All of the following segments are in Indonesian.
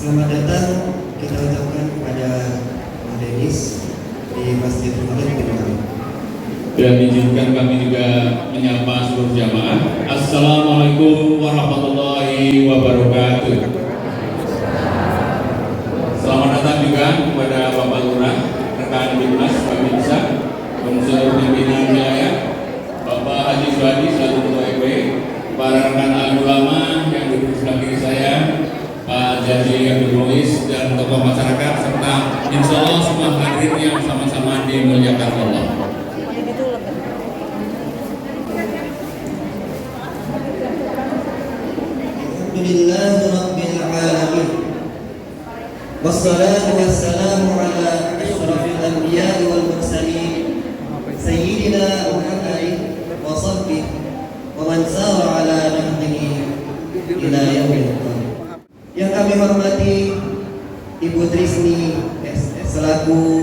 Selamat datang kita ucapkan kepada Pak Denis di Masjid Khalid bin Walid. Dan izinkan kami juga menyapa seluruh jamaah. Assalamualaikum warahmatullahi wabarakatuh. Selamat datang juga kepada Bapak Lurah, rekan Dinas Babinsa, unsur pimpinan wilayah, Bapak Haji Suhadi selaku Ketua RW, para rekan alim ulama yang duduk sebelah kiri saya, Pak Jaji Abdul Muiz dan tokoh masyarakat serta insya Allah semua hadirin yang sama-sama dimuliakan Allah. Alhamdulillahirabbil alamin. Wassalatu wassalamu ala asyrafil anbiya'i wal mursalin sayyidina Muhammadin wa sahbihi wa man sara ala nahjihi ila yaumil qiyamah. Yang kami hormati Ibu Trisni SS selaku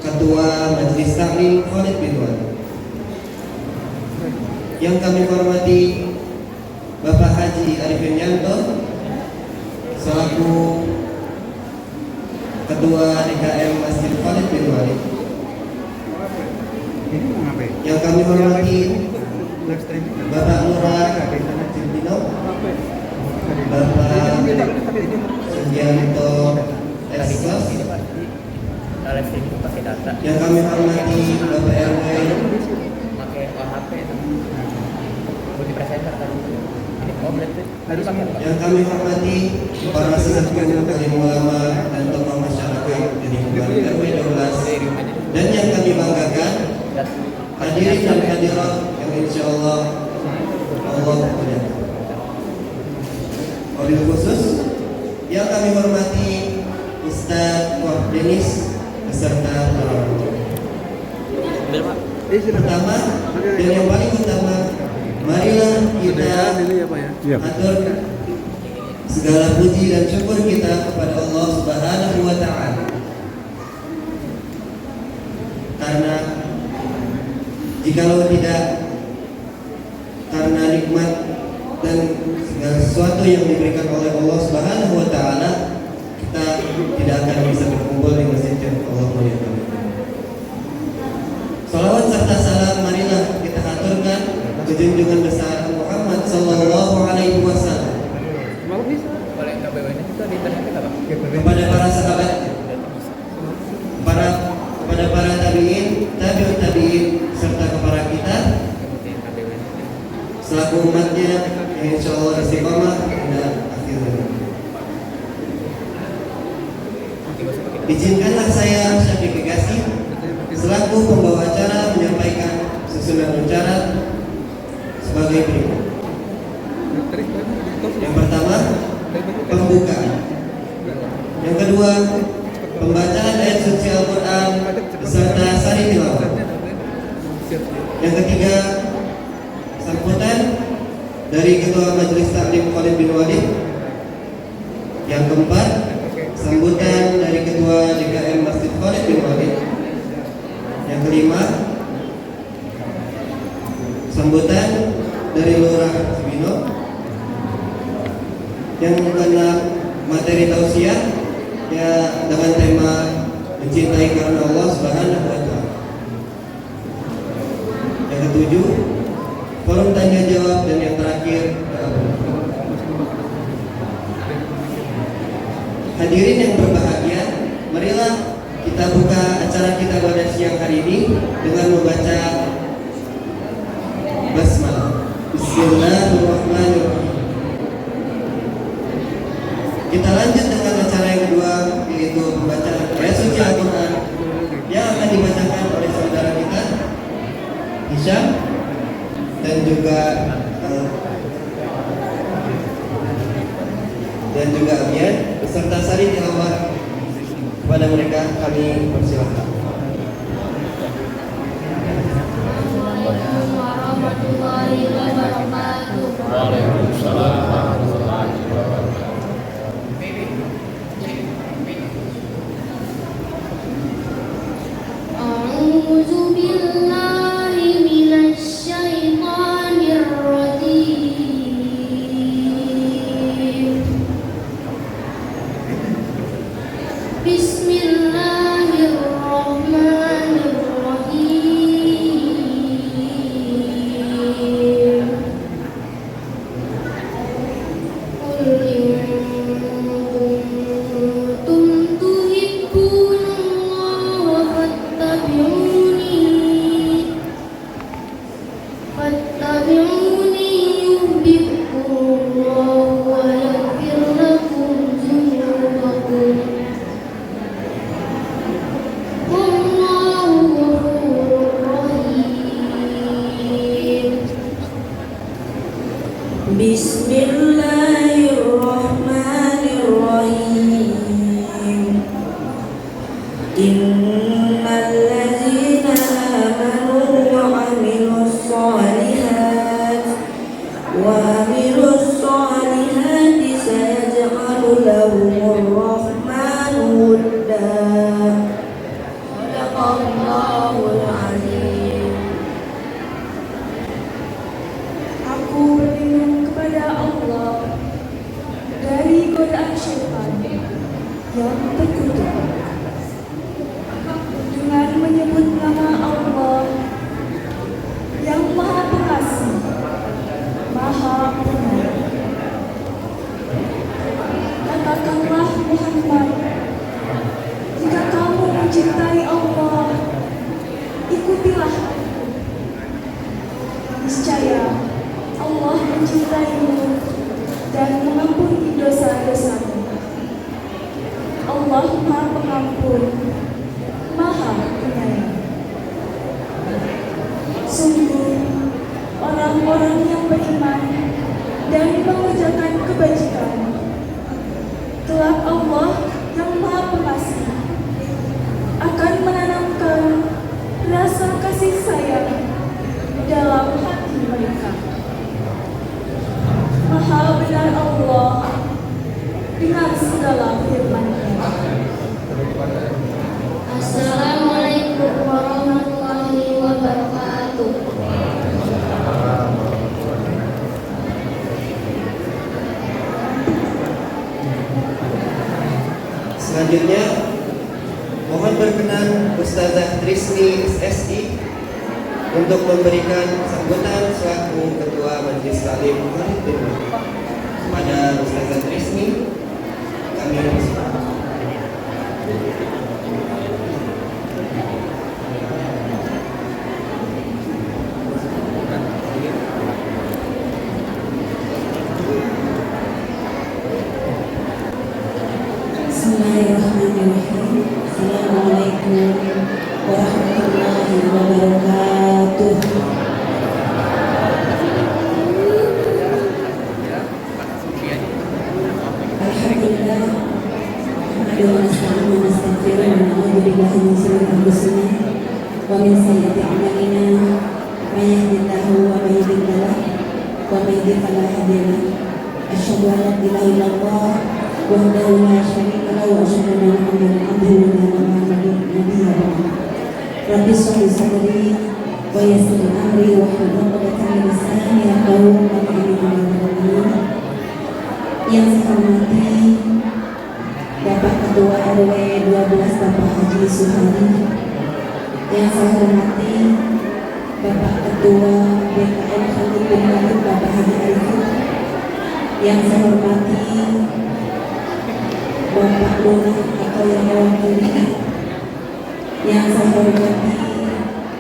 Ketua Majelis Taklim Khalid bin Walid. Yang kami hormati Bapak Haji Arifin Yanto selaku Ketua DKM Masjid Khalid bin Walid. Yang kami hormati Bapak Lurah Cibino, Bapak Sugianto Esos. Yang kami hormati Bapak RW, yang kami hormati para sesepuh alim ulama dan tokoh masyarakat dari RW 12, dan yang kami banggakan hadirin dan hadirat yang insya Allah muliakan. Wabil khusus yang kami hormati Ustaz Wah Denis beserta para pertama dan yang paling utama, marilah kita atur segala puji dan syukur kita kepada Allah Subhanahu wa Ta'ala, karena jikalau tidak karena nikmat dan segala sesuatu yang diberikan oleh Allah Subhanahu wa Ta'ala, kita tidak akan bisa berkumpul di masjid yang Allah muliakan. Salawat serta salam marilah kita aturkan ke junjungan besar Muhammad sallallahu alaihi wasallam, kepada para sahabat, kepada para tabi'in, tabi'ut tabi'in, serta kepada kita selaku umatnya yang insya Allah istiqamah hingga akhir zaman. Izinkanlah saya Syafiq Gasi selaku pembawa acara menyampaikan susunan acara sebagai berikut. Yang pertama, pembuka. Yang kedua, pembacaan ayat suci Al-Quran beserta sari tilawah. Yang ketiga, sambutan dari Ketua Majelis Taklim Khalid bin Walid. Yang keempat, sambutan dari Ketua DKM Masjid Khalid bin Walid. Yang kelima, sambutan dari Lurah Cibino. Yang keenam, materi tausiah ya dengan tema mencintai karena Allah Subhanahu wa Ta'ala. Yang ketujuh, forum tanya jawab, dan yang terakhir hadirin yang berbahagia, marilah kita buka acara kita pada siang hari ini dengan membaca basmalah. Bismillahirrahmanirrahim. Kita lanjut dengan acara yang kedua, yaitu pembacaan ayat suci Al-Quran yang akan dibacakan oleh saudara kita Hisham dan juga Abian beserta sari tilawah. Kepada mereka kami persilahkan. Assalamualaikum warahmatullahi wabarakatuh. Waalaikumsalam warahmatullahi wabarakatuh. A'udzu billahi minasy syaithanir rajim. Bismillahirrahmanirrahim. Innal ladzina amanu wa 'amilus solihati sayaj'alu lahumur rahmanu wudda. Shadaqallahul azim. Aku berlindung kepada Allah dari godaan syaitan yang terkutuk dengan menyebut nama Allah yang Maha Pengasih, Maha Penyayang. Katakanlah Muhammad, jika kamu mencintai Allah, ikutilah aku. Niscaya Allah mencintaimu dan mengampuni dosa-dosamu. Allah Maha Pengampun, Maha Penyayang. Sungguh, orang-orang yang beriman dan mengerjakan kebajikan, kelak Allah yang Maha Pengasih akan menanamkan rasa kasih sayang dalam hati mereka. Maha benar Allah dengan segala firman-Nya. Assalamualaikum warahmatullahi wabarakatuh. Selanjutnya, mohon berkenan Ustazah Trisni SSI untuk memberikan sambutan selaku Ketua Majelis Taklim Khalid bin Walid. Kepada Ustazah Trisni, kami persilakan. Bismillahirrahmanirrahim. Assalamualaikum warahmatullahi wabarakatuh. Alhamdulillah. Nasta'inu wa nastaghfiruh wa na'udzu billahi min shururi anfusina wa min sayyiati a'malina. May yahdihillahu wa may yudlil wa may yudlil fala hadiya lahu. Asyhadu an la ilaha illallah wahdahu la syarika lahu wa asyhadu anna Muhammadan abduhu wa rasuluh. Rabbi shrah li sadri wa yassir li amri wahlul 'uqdatam min lisani yafqahu qawli. Yang saya hormati Bapak Ketua RW 12 Bapak Haji Suhari, yang saya hormati Bapak Ketua BKM Khalid bin Walid Bapak Haji Arifin, yang saya hormati Bapak Lurah atau yang mewakili, yang saya hormati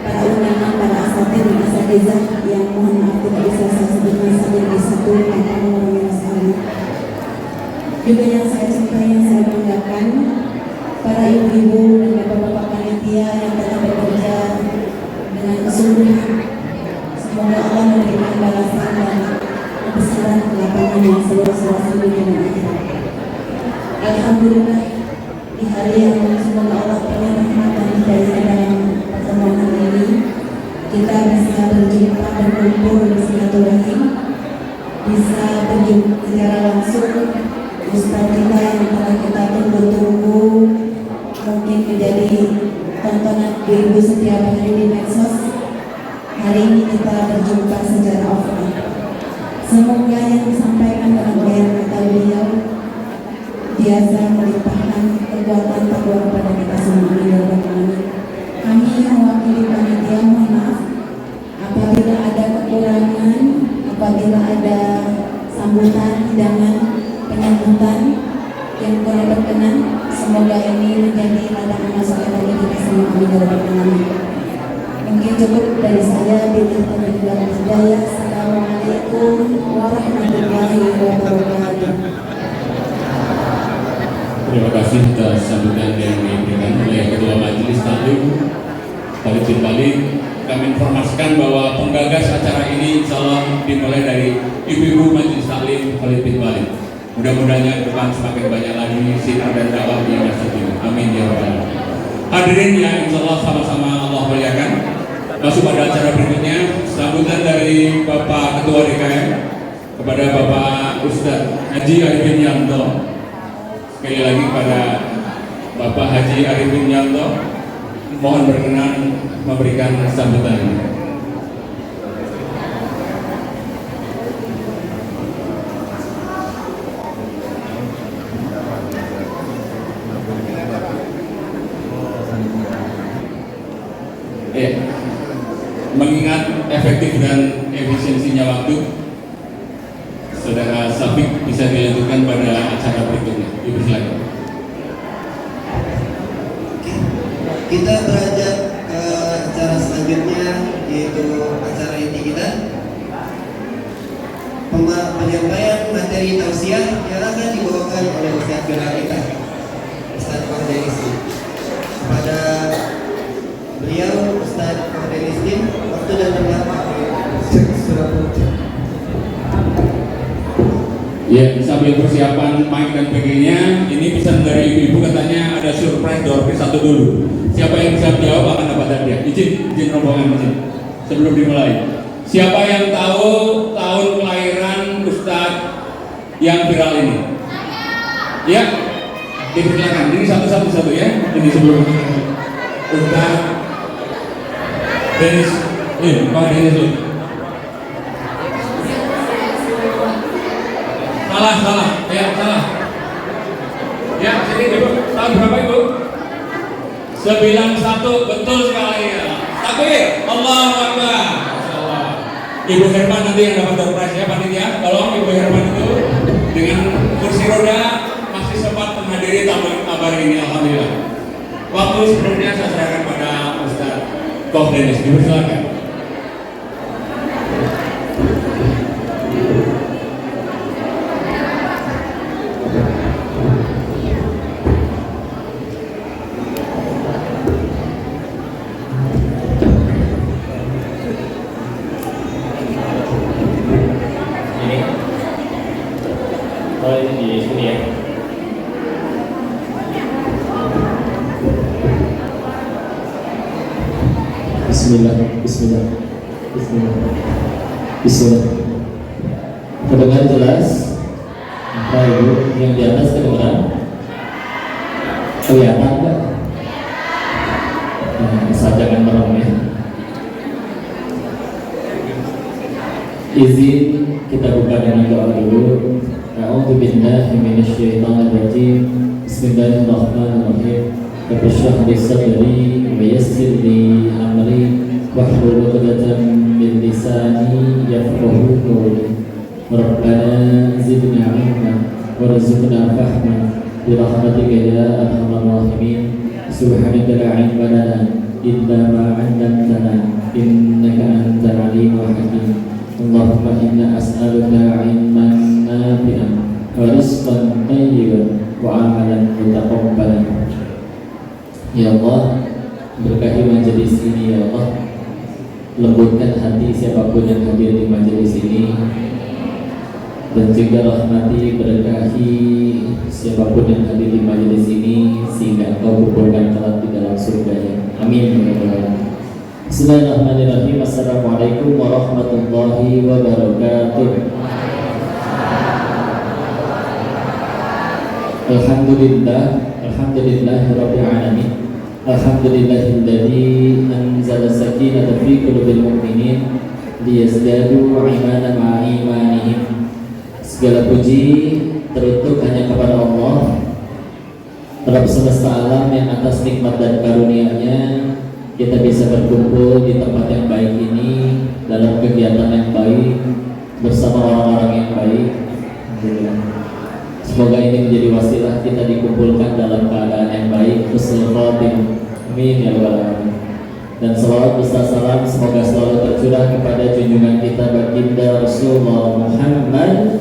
para ulama, para asatidz dan asatizah yang mohon maaf tidak bisa saya sebutkan satu persatu orang yang juga yang saya cintai, yang saya banggakan, para ibu-ibu dan bapak-bapak panitia yang telah bekerja dengan kesungguhan. Semoga Allah memberikan balasan dan kebesaran lapangan yang seluas-luas dunia dan akhirat. Alhamdulillah, di hari yang semoga Allah penuh rahmat dan hidayah dalam pertemuan hari ini, kita bisa berjumpa, berkumpul, bersilaturahim, bisa berjumpa secara langsung. Ustaz kita yang telah kita tunggu-tunggu, mungkin menjadi tontonan ibu setiap hari di medsos. Hari ini kita berjumpa secara offline. Semoga yang disampaikan dalam bayan kata beliau biasa melimpahkan kekuatan takwa kepada kita semua. Kami mewakili panitia mohon maaf apabila ada kekurangan, apabila ada sambutan, hidangan, penyambutan yang boleh berkenan. Semoga ini menjadi ladang masukan bagi kita semua. Amin ya rabbal alamin. Mungkin cukup dari saya. Bila hidayah. Assalamualaikum warahmatullahi wabarakatuh. Terima kasih atas sambutan yang diberikan oleh Ketua Majelis Taklim Khalid bin Walid. Kami menginformasikan bahwa penggagas acara ini insya Allah dimulai dari Ibu-Ibu Majelis Taklim Khalid bin Walid. Mudah-mudahan ke depan semakin banyak lagi sinar dan dakwah di masjid ini. Amin ya rabbal alamin. Hadirin yang insya Allah sama-sama Allah muliakan. Masuk pada acara berikutnya, sambutan dari Bapak Ketua DKM kepada Bapak Ustadz Haji Arifin Yanto. Sekali lagi kepada Bapak Haji Arifin Yanto, mohon berkenan memberikan sambutan. Mengingat efektif dan efisiensinya waktu, Saudara Safik bisa dilanjutkan pada acara berikutnya. Ibu silakan. Kita beranjak ke acara selanjutnya, yaitu acara inti kita, penyampaian materi tausiah yang akan dibawakan oleh Ustadz Gelar kita, Ustadz Kordelisdi. Kepada beliau, Ustadz Kordelisdi, waktu dan tempat. Ya, sambil persiapan mic dan sebagainya, ini pesan dari ibu-ibu, katanya ada surprise door prize satu dulu. Siapa yang bisa menjawab akan dapat hadiah. Izin rombongan izin. Sebelum dimulai, siapa yang tahu tahun kelahiran Ustadz yang viral ini? Ya, dipersilakan. Ini satu ya. Ini sebelum Ustadz Denis, Pak Denis dulu. Salah. Ya, sini Ibu. Tahun berapa Ibu? 91, betul sekali ya. Takbir, Allahu Akbar. Masyaallah. Ibu Herman nanti yang dapat door prize ya panitia. Tolong Ibu Herman itu dengan kursi roda masih sempat menghadiri tamu kabar ini, alhamdulillah. Waktu sebelumnya saya serahkan pada Ustadz Koh Denis. Dipersilakan. Bismillah. Kedengaran jelas? Bapak Ibu, yang di atas kedengaran? Kelihatan nggak? Asal jangan merem ya. Izin kita buka dengan doa dulu. A'udzu billahi minasyaitonir rajim. Bismillahirrahmanirrahim. Rabbi shrah li sadri wa yassir li amri wahlul 'uqdatam min lisani yafqahu qawli. Rabbana zidna 'ilman warzuqna fahma bi rahmatika ya arhamar rahimin. Subhanaka la 'ilma lana illa ma 'allamtana innaka antal 'alimul hakim. Allahumma inna as'aluka 'ilman nafi'an wa rizqan thayyiban wa 'amalan mutaqabbalan. Ya Allah, berkahi majelis ini ya Allah. Lembutkan hati siapapun yang hadir di majelis ini, dan juga rahmati berkahi siapapun yang hadir di majelis ini, sehingga Engkau kumpulkan kelak di dalam surga-Nya. Amin. Bismillahirrahmanirrahim. Assalamualaikum warahmatullahi wabarakatuh. Alhamdulillahirabbil alamin. Alhamdulillahilladzi anzala sakinata fi qulubil mu'minin liyazdadu imanan ma'a imanihim. Segala puji teruntuk hanya kepada Allah, Rabb semesta alam, yang atas nikmat dan karunia-Nya kita bisa berkumpul di tempat yang baik ini dalam kegiatan yang baik bersama orang-orang yang baik. Semoga ini menjadi wasilah kita dikumpulkan dalam keadaan yang baik, husnul khatimah. Amin ya rabbal alamin. Dan salawat beserta salam semoga selalu tercurah kepada junjungan kita baginda Rasulullah Muhammad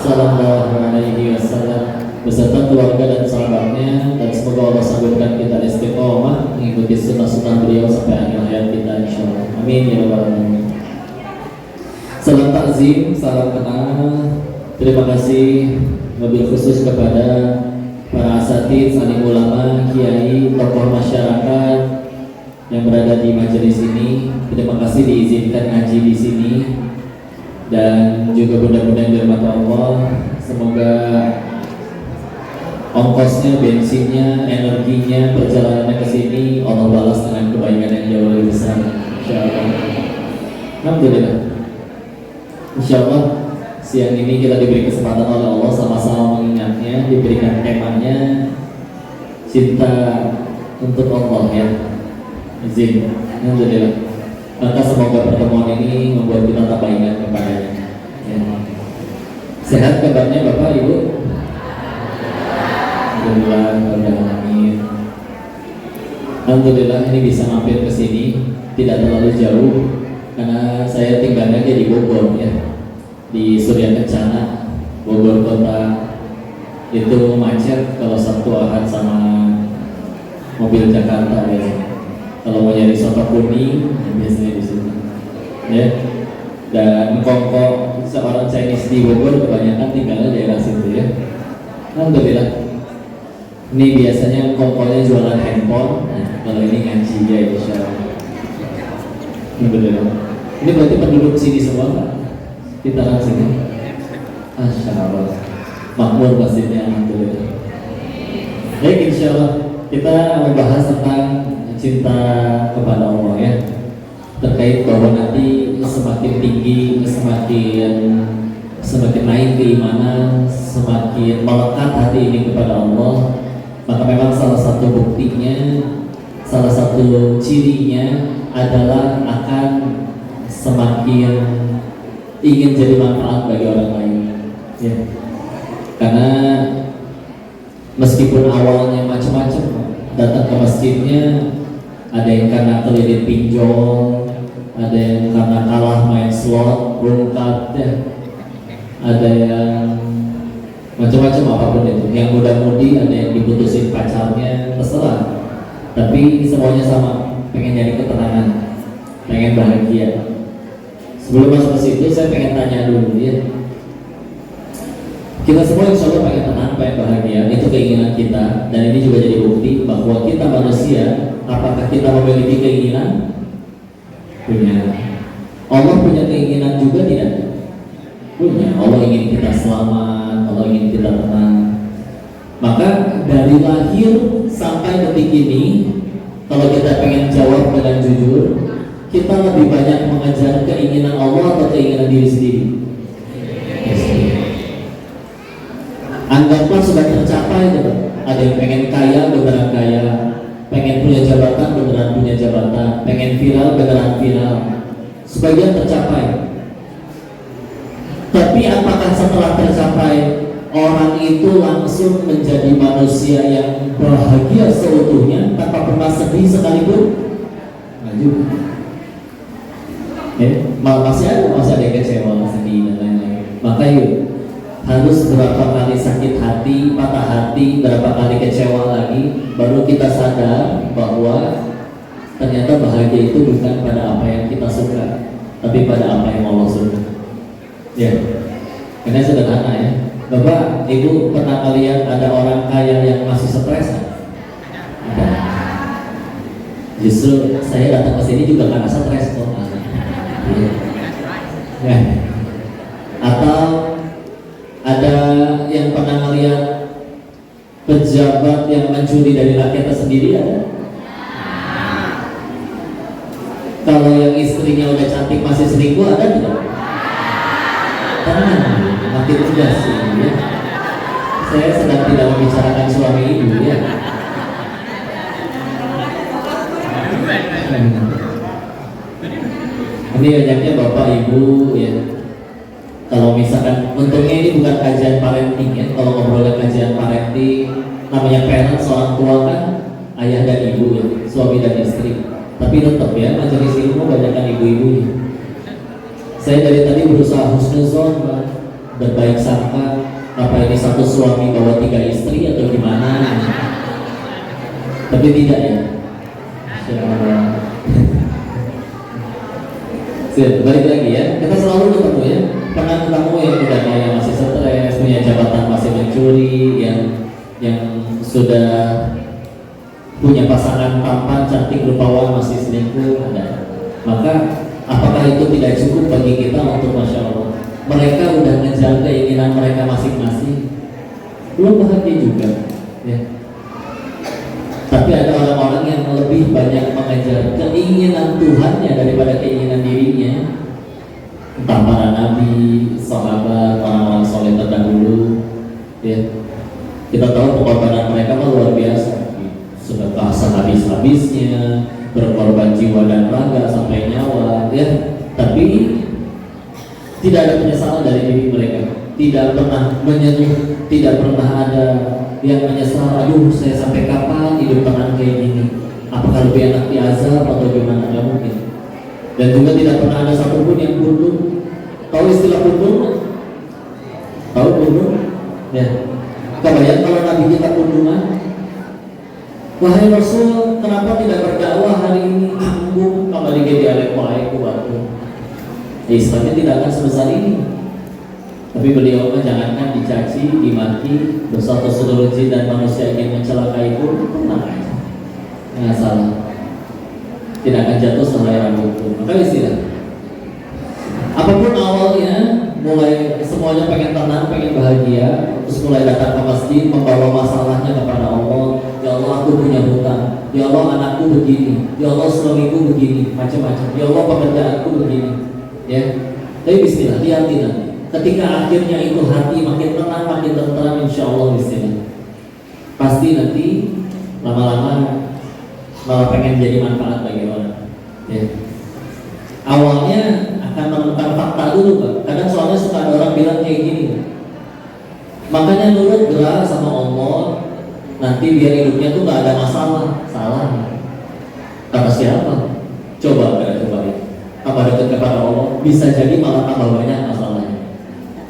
sallallahu alaihi wasallam beserta keluarga dan sahabatnya, dan semoga Allah sambutkan kita istiqomah mengikuti sunnah-sunnah beliau sampai akhir hayat kita insyaallah. Amin ya rabbal alamin. Salam takzim, salam kenal. Terima kasih wabil khusus kepada para asatidz, alim ulama, kiai, tokoh masyarakat yang berada di majelis ini. Terima kasih diizinkan ngaji di sini dan juga mudah-mudahan dirahmati Allah. Semoga ongkosnya, bensinnya, energinya, perjalanannya ke sini Allah balas dengan kebaikan yang jauh lebih besar. Insyaallah. Alhamdulillah. Insyaallah siang ini kita diberi kesempatan oleh Allah sama-sama mengingatnya, diberikan temanya cinta untuk Allah ya. Izin. Alhamdulillah. Maka semoga pertemuan ini membuat kita tambah ingat kepadanya. Ya. Sehat kabarnya Bapak Ibu? Alhamdulillah ini bisa mampir ke sini tidak terlalu jauh karena saya tinggalnya di Bogor ya, di Surya Kencana, Bogor kota. Itu macet kalau Sabtu Ahad sama mobil Jakarta biasanya. Kalau mau nyari soto kuning biasanya di situ ya. Dan kongko seorang Chinese di Bogor kebanyakan tinggalnya daerah situ ya. Alhamdulillah. Ini biasanya kongkonya jualan handphone. Nah, kalau ini ngaji ya insyaallah. Alhamdulillah. Ini berarti penduduk sini semua Pak? Kita sini. Masyaallah. Makmur masjidnya alhamdulillah. Baik, insyaallah kita membahas tentang cinta kepada Allah ya. Terkait bahwa nanti semakin tinggi, semakin naik keimanan, semakin melekat hati ini kepada Allah, maka memang salah satu buktinya, salah satu cirinya adalah akan semakin ingin jadi manfaat bagi orang lain ya. Karena meskipun awalnya macam-macam, datang ke masjidnya ada yang karena kelilit pinjol, ada yang karena kalah main slot, rungkat ya, ada yang macam-macam apapun itu, yang muda-mudi, ada yang diputusin pacarnya, terserah. Tapi semuanya sama, pengen nyari ketenangan, pengen bahagia. Sebelum masuk ke situ, saya pengen tanya dulu ya. Kita semua insya Allah pengen tenang, pengen bahagia, itu keinginan kita. Dan ini juga jadi bukti bahwa kita manusia, apakah kita memiliki keinginan? Punya. Allah punya keinginan juga tidak? Punya. Allah ingin kita selamat, Allah ingin kita tenang. Maka dari lahir sampai detik ini, kalau kita pengen jawab dengan jujur, kita lebih banyak mengejar keinginan Allah atau keinginan diri sendiri? Anggaplah sudah tercapai gitu. Ada yang pengen kaya, beneran kaya, pengen punya jabatan, beneran punya jabatan, pengen viral, beneran viral. Sebagian tercapai. Tapi apakah setelah tercapai orang itu langsung menjadi manusia yang bahagia seutuhnya tanpa pernah sedih sekalipun? Nggak juga. Masih ada yang kecewa, sedih dan lain-lain. Maka yuk, harus berapa kali sakit hati, patah hati, berapa kali kecewa lagi, baru kita sadar bahwa ternyata bahagia itu bukan pada apa yang kita suka, tapi pada apa yang Allah suka. Ya, karena sederhana ya. Bapak, Ibu pernah lihat ada orang kaya yang masih stres? Ada. Justru saya datang ke sini juga karena stres kok. Ya. Atau ada yang pernah melihat pejabat yang mencuri dari rakyatnya sendiri ada? Kalau yang istrinya udah cantik masih selingkuh ada tidak? Tenang, makin tegas ya. Saya sedang tidak membicarakan suami ibu ya. Ini banyaknya bapak ibu ya. Kalau misalkan, untungnya ini bukan kajian parenting ya. Kalau ngobrolin kajian parenting, namanya parent, seorang tua kan ayah dan ibu ya, suami dan istri. Tapi tetap ya, majelis ilmu banyakkan ibu-ibunya. Saya dari tadi berusaha husnuzon, berbaik sangka. Apa ini satu suami bawa 3 istri atau gimana? Tapi tidak ya. Balik lagi ya, kita selalu ketemu ya. Pernah ketemu yang udah kayak masih stres, punya jabatan masih mencuri, yang sudah punya pasangan tampan, cantik, rupawan, masih selingkuh, ada. Maka apakah itu tidak cukup bagi kita untuk Masya Allah? Mereka udah ngejar keinginan mereka masing-masing, belum bahagia juga ya. Tapi ada orang-orang yang lebih banyak mengejar keinginan Tuhannya daripada keinginan dirinya. Entah para nabi, sahabat, orang-orang soleh terdahulu ya. Kita tahu pengorbanan mereka luar biasa, sudah bahasa habis-habisnya, berkorban jiwa dan raga sampai nyawa ya. Tapi tidak ada penyesalan dari diri mereka, tidak pernah menyeruh, tidak pernah ada yang menyesal, aduh saya sampai kapan hidup tenang kayak gini, apakah lebih enak diazab atau gimana, nggak mungkin. Dan juga tidak pernah ada satupun yang kundur. Tahu istilah kundur? Tahu kundur? Ya. Kebayang kalau Nabi kita kundungan, wahai Rasul, kenapa tidak berdakwah hari ini? Tanggung kembali ke dialek wahai kuatku. Islamnya tidak akan sebesar ini. Tapi beliau jangankan dicaci, dimaki, bersatu seluruh jin dan manusia ingin mencelakai pun tenang aja, nggak salah, tidak akan jatuh sehelai rambut pun. Maka istilah apapun awalnya, mulai semuanya pengen tenang, pengen bahagia, terus mulai datang ke masjid membawa masalahnya kepada Allah. Ya Allah, aku punya hutang, ya Allah anakku begini, ya Allah suamiku begini, macam-macam, ya Allah pekerjaanku begini ya. Tapi bismillah, hati-hati nanti ketika akhirnya itu hati makin tenang, makin tentram, insya Allah bismillah, pasti nanti lama-lama malah pengen jadi manfaat bagi orang ya. Awalnya akan menemukan fakta dulu Pak. Kadang soalnya suka ada orang bilang kayak gini, makanya nurut gerak sama Allah, nanti biar hidupnya tuh gak ada masalah. Salah. Kata siapa? Coba kita coba ya. Apa dekat kepada Allah, bisa jadi malah tambah banyak masalahnya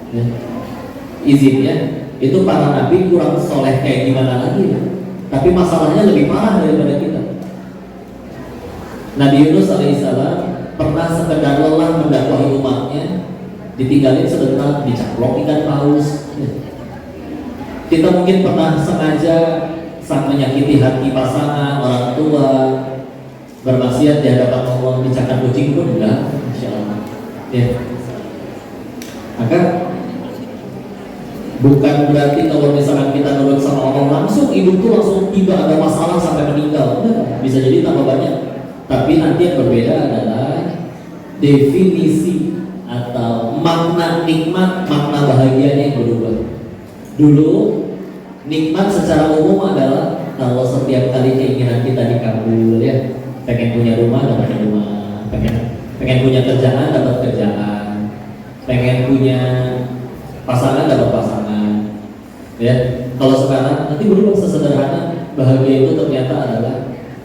ya. Izinnya itu para nabi kurang soleh kayak gimana lagi ya? Tapi masalahnya lebih parah daripada kita. Nabi Yunus alaihissalam pernah sekedar lelah mendakwahi umatnya, ditinggalin sebentar, dicaplok ikan paus ya. Kita mungkin pernah sengaja sang menyakiti hati pasangan, orang tua, bermaksiat di hadapan Allah, dicakar kucing pun enggak, insya Allah ya. Maka bukan berarti kalau misalkan kita nurut sama Allah langsung hidup tuh langsung tiba ada masalah sampai meninggal, enggak, bisa jadi tambah banyak. Tapi nanti yang berbeda adalah definisi atau makna nikmat, makna bahagianya yang berubah. Dulu nikmat secara umum adalah kalau setiap kali keinginan kita dikabul ya, pengen punya rumah dapat rumah, pengen punya kerjaan dapat kerjaan, pengen punya pasangan dapat pasangan ya. Kalau sekarang nanti berubah sesederhana, bahagia itu ternyata adalah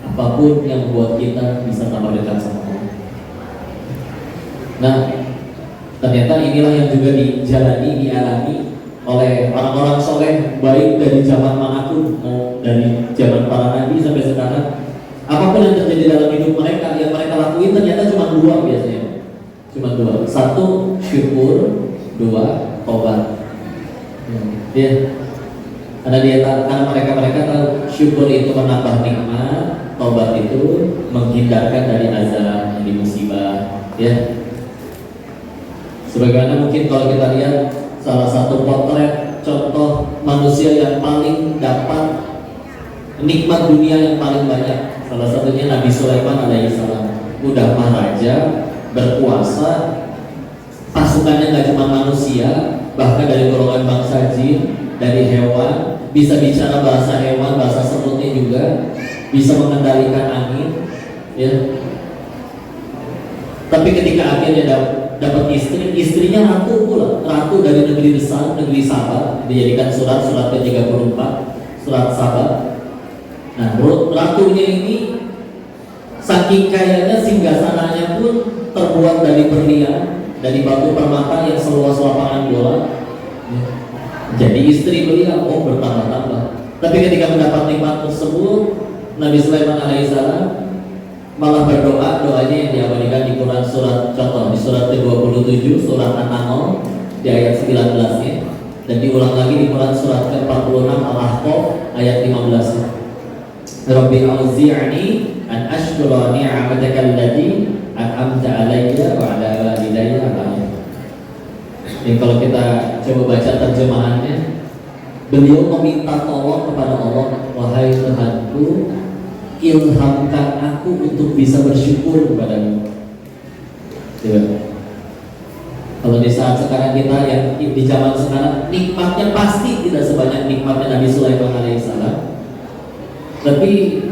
apapun yang membuat kita bisa tambah dekat sama Allah. Nah, ternyata inilah yang juga dijalani, dialami oleh orang-orang soleh, baik dari zaman manapun, dari zaman para nabi sampai sekarang. Apapun yang terjadi dalam hidup mereka, yang mereka lakuin ternyata cuma dua biasanya. Cuma dua. Satu, syukur. Dua, tobat. Ya. Karena mereka tahu syukur itu menambah nikmat, tobat itu menghindarkan dari azab, dari musibah. Ya. Sebagaimana mungkin kalau kita lihat salah satu potret contoh manusia yang paling dapat nikmat dunia yang paling banyak, salah satunya Nabi Sulaiman alaihissalam. Udah maharaja, berkuasa, pasukannya nggak cuma manusia, bahkan dari golongan bangsa jin, dari hewan, bisa bicara bahasa hewan, bahasa semutnya juga, bisa mengendalikan angin ya. Tapi ketika akhirnya dapat istri, istrinya ratu pula, ratu dari negeri besar, negeri Saba, dijadikan surat ke-34, surat Saba. Nah, ratunya ini saking kayanya singgasananya pun terbuat dari berlian, dari batu permata yang seluas lapangan bola. Jadi istri beliau bertambah-tambah. Tapi ketika mendapat nikmat tersebut, Nabi Sulaiman alaihissalam malah berdoa, doanya yang diabadikan di Quran surat, contoh di surat ke-27 surat An-Nahl di ayat 19-nya, dan diulang lagi di Quran surat ke-46 Al-Ahqaf ayat 15. Rabbi auzi'ni an ashkura ni'mataka allati an'amta 'alayya wa 'ala walidayya. Dan kalau kita coba baca terjemahannya, beliau meminta tolong kepada Allah, wahai Tuhanku, ilhamkan aku untuk bisa bersyukur kepadamu. Kalau di saat sekarang kita yang di zaman sekarang nikmatnya pasti tidak sebanyak nikmatnya Nabi Sulaiman alaihissalam, tapi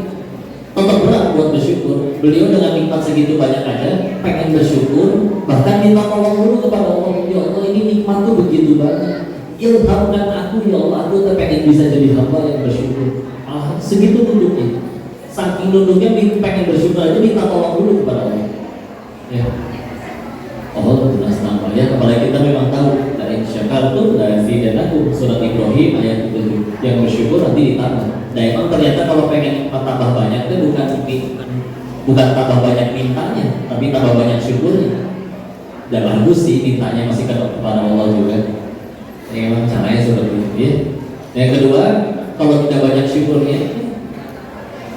tetap berat buat bersyukur. Beliau dengan nikmat segitu banyak aja pengen bersyukur, bahkan minta tolong dulu kepada Allah, ya Allah ini nikmat tuh begitu banyak, ilhamkan aku ya Allah, aku pengen bisa jadi hamba yang bersyukur. Segitu nunduknya, saking nunduknya pengen bersyukur aja minta tolong dulu kepada Allah. Ya. Allah jelas namanya, apalagi kita memang tahu dari syakartum dari zidanakum surat Ibrahim ayat 7, yang bersyukur nanti ditambah. Nah emang ternyata kalau pengen tambah banyak itu bukan tambah banyak mintanya, tapi tambah banyak syukurnya. Dan bagus sih mintanya masih kepada Allah juga. Emang caranya seperti itu ya. Yang kedua, kalau tidak banyak syukurnya,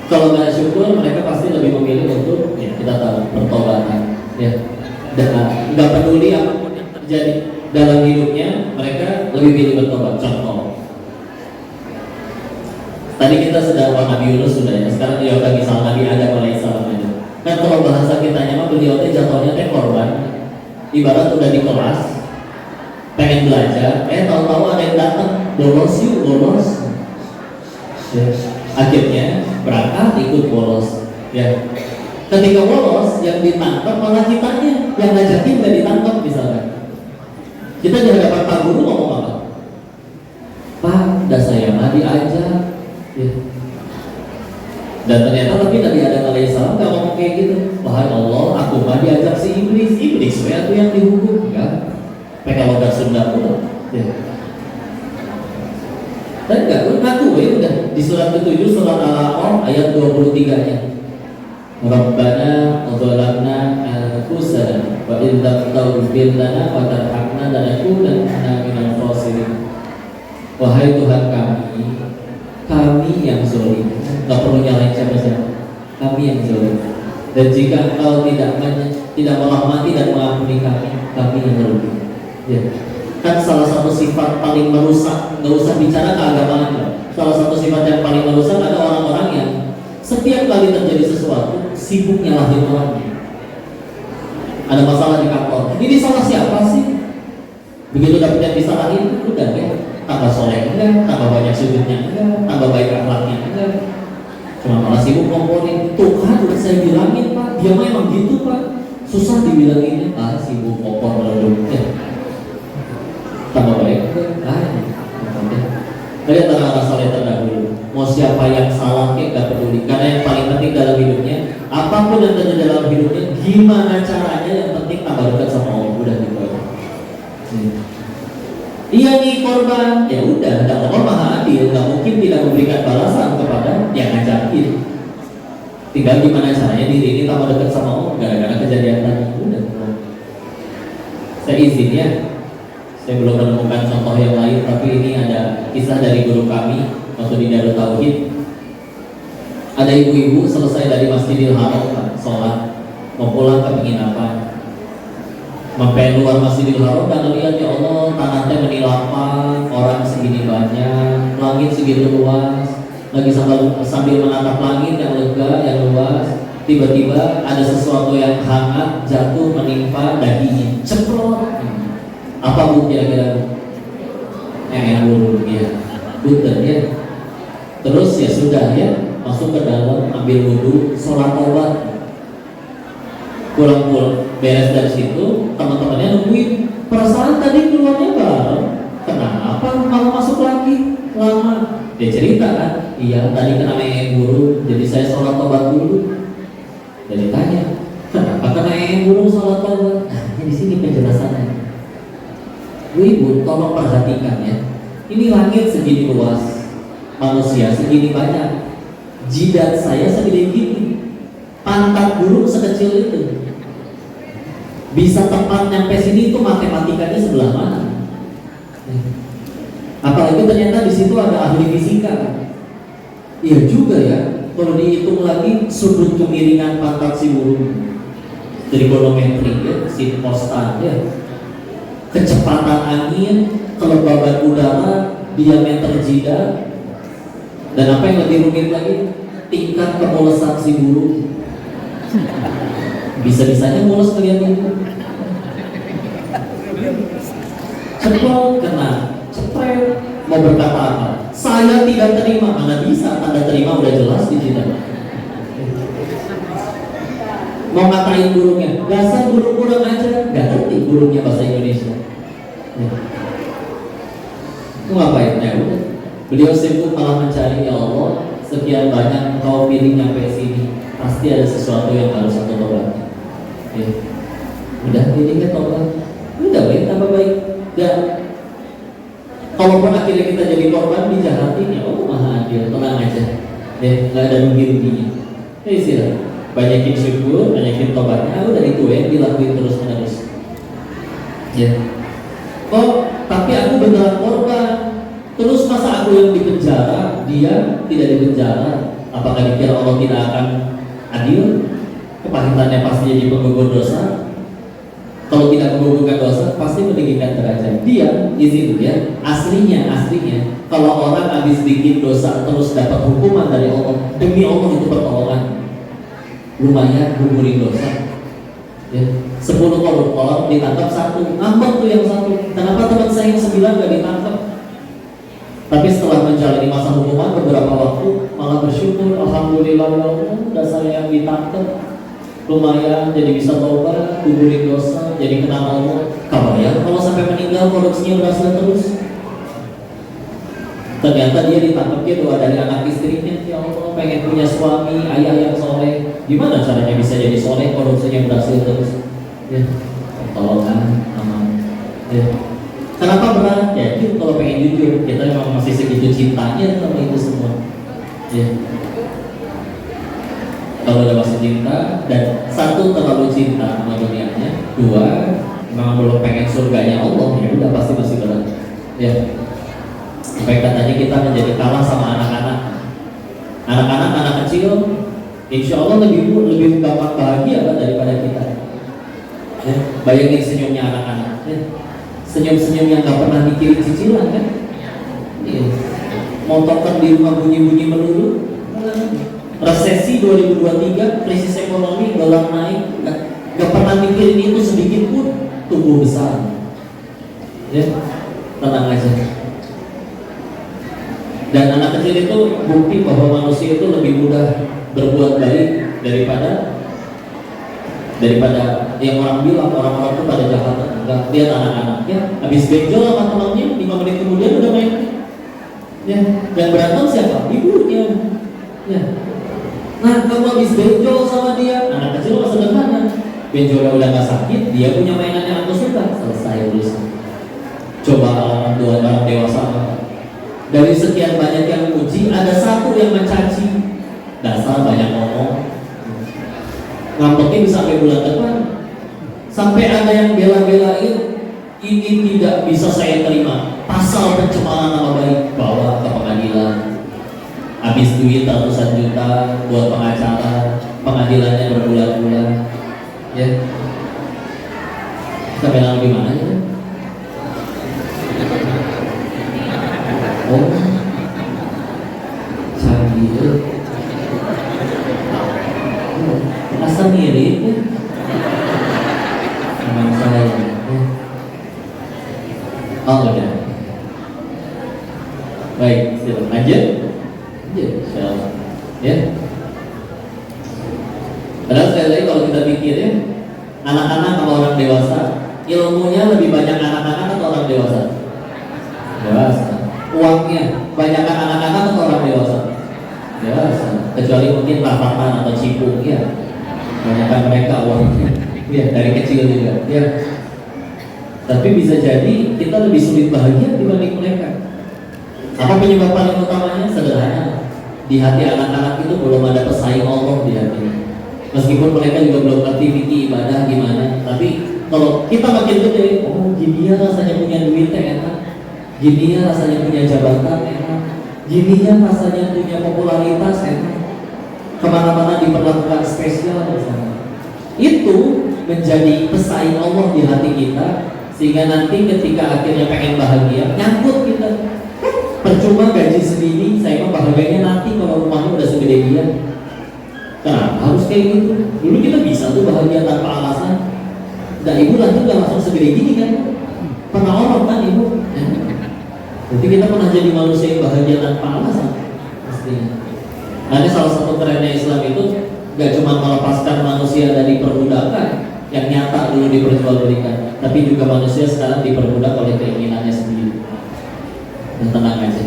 kalau nggak syukur mereka pasti lebih memilih untuk ya, kita tahu pertobatan ya. Dan nggak peduli apapun yang terjadi dalam hidupnya, mereka lebih pilih bertobat. Contoh, tadi kita sudah Nabi Yunus sudah ya, sekarang dia udah misal Nabi Adam alaihissalam aja. Kan kalau bahasa kita mah beliau teh jatuhnya teh korban. Ibarat udah di kelas, pengen belajar, tahu-tahu ada yang datang, bolos yuk, bolos. Ya. Akhirnya berangkat ikut bolos. Ya. Ketika bolos, yang ditangkap malah kitanya, yang ngajakin nggak ditangkap misalnya. Kita di hadapan Pak Guru ngomong apa? Pak, dah saya mah diajak. Ya. Dan ternyata tapi Nabi Adam alaihissalam nggak ngomong kayak gitu. Wahai Allah, aku mah diajak si iblis, aku yang dihukum, enggak? Kalau udah Sunda pun, ya. Dan enggak, ngaku ya udah di surat ke-7 surat Al-A'raf ayat 23-nya. Rabbana adzalamna anfusana wa in lam taghfir lana wa tarhamna lanakunanna minal khasirin. Wahai Tuhan kami yang zalim. Enggak perlu nyalain siapa-siapa. Kami yang zalim. Dan jika Engkau tidak merahmati dan mengampuni kami yang merugi. Ya. Kan salah satu sifat paling merusak, nggak usah bicara keagamaan. Salah satu sifat yang paling merusak ada orang-orang yang setiap kali terjadi sesuatu sibuk nyalahin orang. Ada masalah di kantor, ini salah siapa sih? Begitu dapet yang disalahin, udah ya, tambah soleh enggak, tambah banyak sujudnya enggak, tambah baik akhlaknya enggak. Cuma malah sibuk ngomongin, tuh kan udah saya bilangin Pak, dia mah emang gitu Pak, susah dibilanginnya. Sibuk ngomong melulu ya. Tambah baik enggak, lihat orang-orang soleh terdahulu. Mau siapa yang salah gak peduli, karena yang paling penting dalam hidupnya, apapun yang terjadi dalam hidupnya, gimana caranya, yang penting tambah dekat sama Allah. Udah gitu aja. Iya nih korban, ya udah, dan Allah maha adil, nggak mungkin tidak memberikan balasan kepada yang ngajakin. Tinggal gimana caranya diri ini tambah dekat sama Allah gara-gara kejadian tadi. Udah. Saya izin ya, saya belum menemukan contoh yang lain, tapi ini ada kisah dari guru kami waktu di Darut Tauhid. Ada ibu-ibu selesai dari Masjidil Haram sholat, mau pulang ke penginapan, sampai luar Masjidil Haram dan lihat ya Allah tanahnya menilapang, orang segini banyak, langit segitu luas, lagi sambil menatap langit yang lega, yang luas, tiba-tiba ada sesuatu yang hangat jatuh menimpa dahinya, ceplok. Apa bu kira-kira? Yang burung ya, punten ya. Terus ya sudah ya, masuk ke dalam, ambil wudhu, sholat taubat. Pulang beres dari situ, teman-temannya nungguin. Perasaan tadi keluarnya bareng, kenapa malah masuk lagi? Lama. Dia cerita kan, iya tadi kena yang burung, jadi saya sholat taubat dulu. Jadi tanya, kenapa kena yang burung sholat taubat? Nah, di sini penjelasannya. Ibu, tolong perhatikan ya. Ini langit segini luas, manusia segini banyak, jidat saya segede gini. Pantat burung sekecil itu bisa tepat nyampe sini itu matematikanya sebelah mana? Apalagi ternyata di situ ada ahli fisika. Iya juga ya, kalau dihitung lagi sudut kemiringan pantat si burung, trigonometri ya, sin cos tan ya, kecepatan angin, kelembaban udara, diameter jidat, dan apa yang lebih rumit lagi, tingkat kemulesan si burung. Bisa-bisanya mules kalian itu. Cepol kena, cepret, mau berkata apa? Saya tidak terima, mana bisa, tanda terima udah jelas di sini. Mau ngatain burungnya, dasar burung kurang aja, gak ngerti burungnya bahasa Indonesia. Itu ngapain? Ya udah. Beliau sibuk malah mencari, ya Allah, sekian banyak kau pilih nyampe sini, pasti ada sesuatu yang harus aku tobat. Ya. Udah, ini kan tobat. Udah baik, tambah baik. Dan kalaupun akhirnya kita jadi korban dijahatin, ya Allah maha adil, tenang aja. Ya, nggak ada rugi-ruginya. Ya istilah, banyakin syukur, banyakin tobatnya. Udah itu ya, dilakuin terus menerus. Ya. Oh, tapi aku beneran korban. Terus masa aku yang dipenjara, dia tidak dipenjara? Apakah dikira Allah tidak akan adil? Kepahitannya pasti jadi penggugur dosa. Kalau tidak menggugurkan dosa, pasti meninggikan derajat. Dia izin ya, aslinya kalau orang habis bikin dosa terus dapat hukuman dari Allah, demi Allah itu pertolongan. Lumayan gugurin dosa. Ya, 10 koruptor ditangkap 1, ngambek tuh yang 1. Kenapa teman saya yang 9 gak ditangkap? Tapi setelah menjalani masa hukuman beberapa waktu malah bersyukur, alhamdulillah ya Allah, udah saya yang ditangkap. Lumayan jadi bisa tobat, gugurin dosa, jadi kenal Allah. Kabayang kalau sampai meninggal korupsinya berhasil terus. Ternyata dia ditangkap, dia doa dari anak istrinya, ya Allah pengen punya suami, ayah yang soleh. Gimana caranya bisa jadi soleh, korupsinya berhasil terus? Ya, tolongan, aman. Ya. Kenapa berat? Ya itu kalau pengen jujur, kita memang masih segitu cintanya sama itu semua. Ya. Kalau udah masih cinta, dan 1 terlalu cinta sama dunianya, 2 memang belum pengen surganya Allah, ya udah pasti masih berat. Ya. Supaya katanya kita menjadi kalah sama anak-anak. Anak-anak, anak kecil, insya Allah lebih gampang bahagia kan daripada kita. Ya. Bayangin senyumnya anak-anak. Ya. Senyum-senyum yang gak pernah mikirin cicilan kan. Iya. Motor kan di rumah bunyi-bunyi melulu. Resesi 2023, krisis ekonomi, dolar naik, gak pernah mikirin itu sedikit pun. Tumbuh besar. Ya, tenang aja. Dan anak kecil itu bukti bahwa manusia itu lebih mudah berbuat baik daripada yang orang bilang, orang-orang itu pada jahat. Enggak, lihat anak-anaknya habis benjol sama temannya 5 menit kemudian udah main. Ya, yang berantem siapa? Ibunya. Ya. Nah, kamu habis benjol sama dia, anak kecil mah sederhana. Benjolnya udah gak sakit, dia punya mainan yang aku suka, selesai urusan. Coba orang dewasa apa? Dari sekian banyak yang memuji, ada 1 yang mencaci. Dasar banyak ngomong. Ngambeknya bisa sampai bulan depan. Sampai ada yang bela-belain, ini tidak bisa saya terima. Pasal pencemaran nama baik, bawa ke pengadilan. Habis duit ratusan juta buat pengacara, pengadilannya berbulan-bulan. Ya. Kita bela gimana ya? Oh, canggih itu. Rasa mirip ya. Memang saya ya. Oh udah. Baik, silakan lanjut. Ya. Padahal sekali lagi kalau kita pikir ya, anak-anak sama orang dewasa, ilmunya lebih banyak anak-anak atau orang dewasa? Dewasa. Uangnya banyakan anak-anak atau orang dewasa? Dewasa. Kecuali mungkin Rafathar atau Cipung ya, banyakan mereka uangnya. Ya dari kecil juga. Ya. Tapi bisa jadi kita lebih sulit bahagia dibanding mereka. Apa penyebab paling utamanya? Sederhana. Di hati anak-anak itu belum ada pesaing Allah di hati. Meskipun mereka juga belum ngerti fikih ibadah gimana, tapi kalau kita makin gede, oh gini ya rasanya punya duit enak, gini ya rasanya punya jabatan enak, gini ya rasanya punya popularitas enak, kemana-mana diperlakukan spesial misalnya. Itu menjadi pesaing Allah di hati kita, sehingga nanti ketika akhirnya pengen bahagia, nyangkut kita. Percuma gaji segini, saya mah bahagianya nanti kalau rumahnya udah segede dia. Nah, harus kayak gitu. Dulu kita bisa tuh bahagia tanpa alasan. Dan ibu nanti udah langsung segede gini kan? Pernah orang kan ibu? Jadi kita pernah jadi manusia yang bahagia tanpa alasan. Pastinya. Nah, ini salah satu kerennya Islam itu gak cuma melepaskan manusia dari perbudakan yang nyata dulu diperjualbelikan, tapi juga manusia sekarang diperbudak oleh keinginannya sendiri. Dan tenang aja.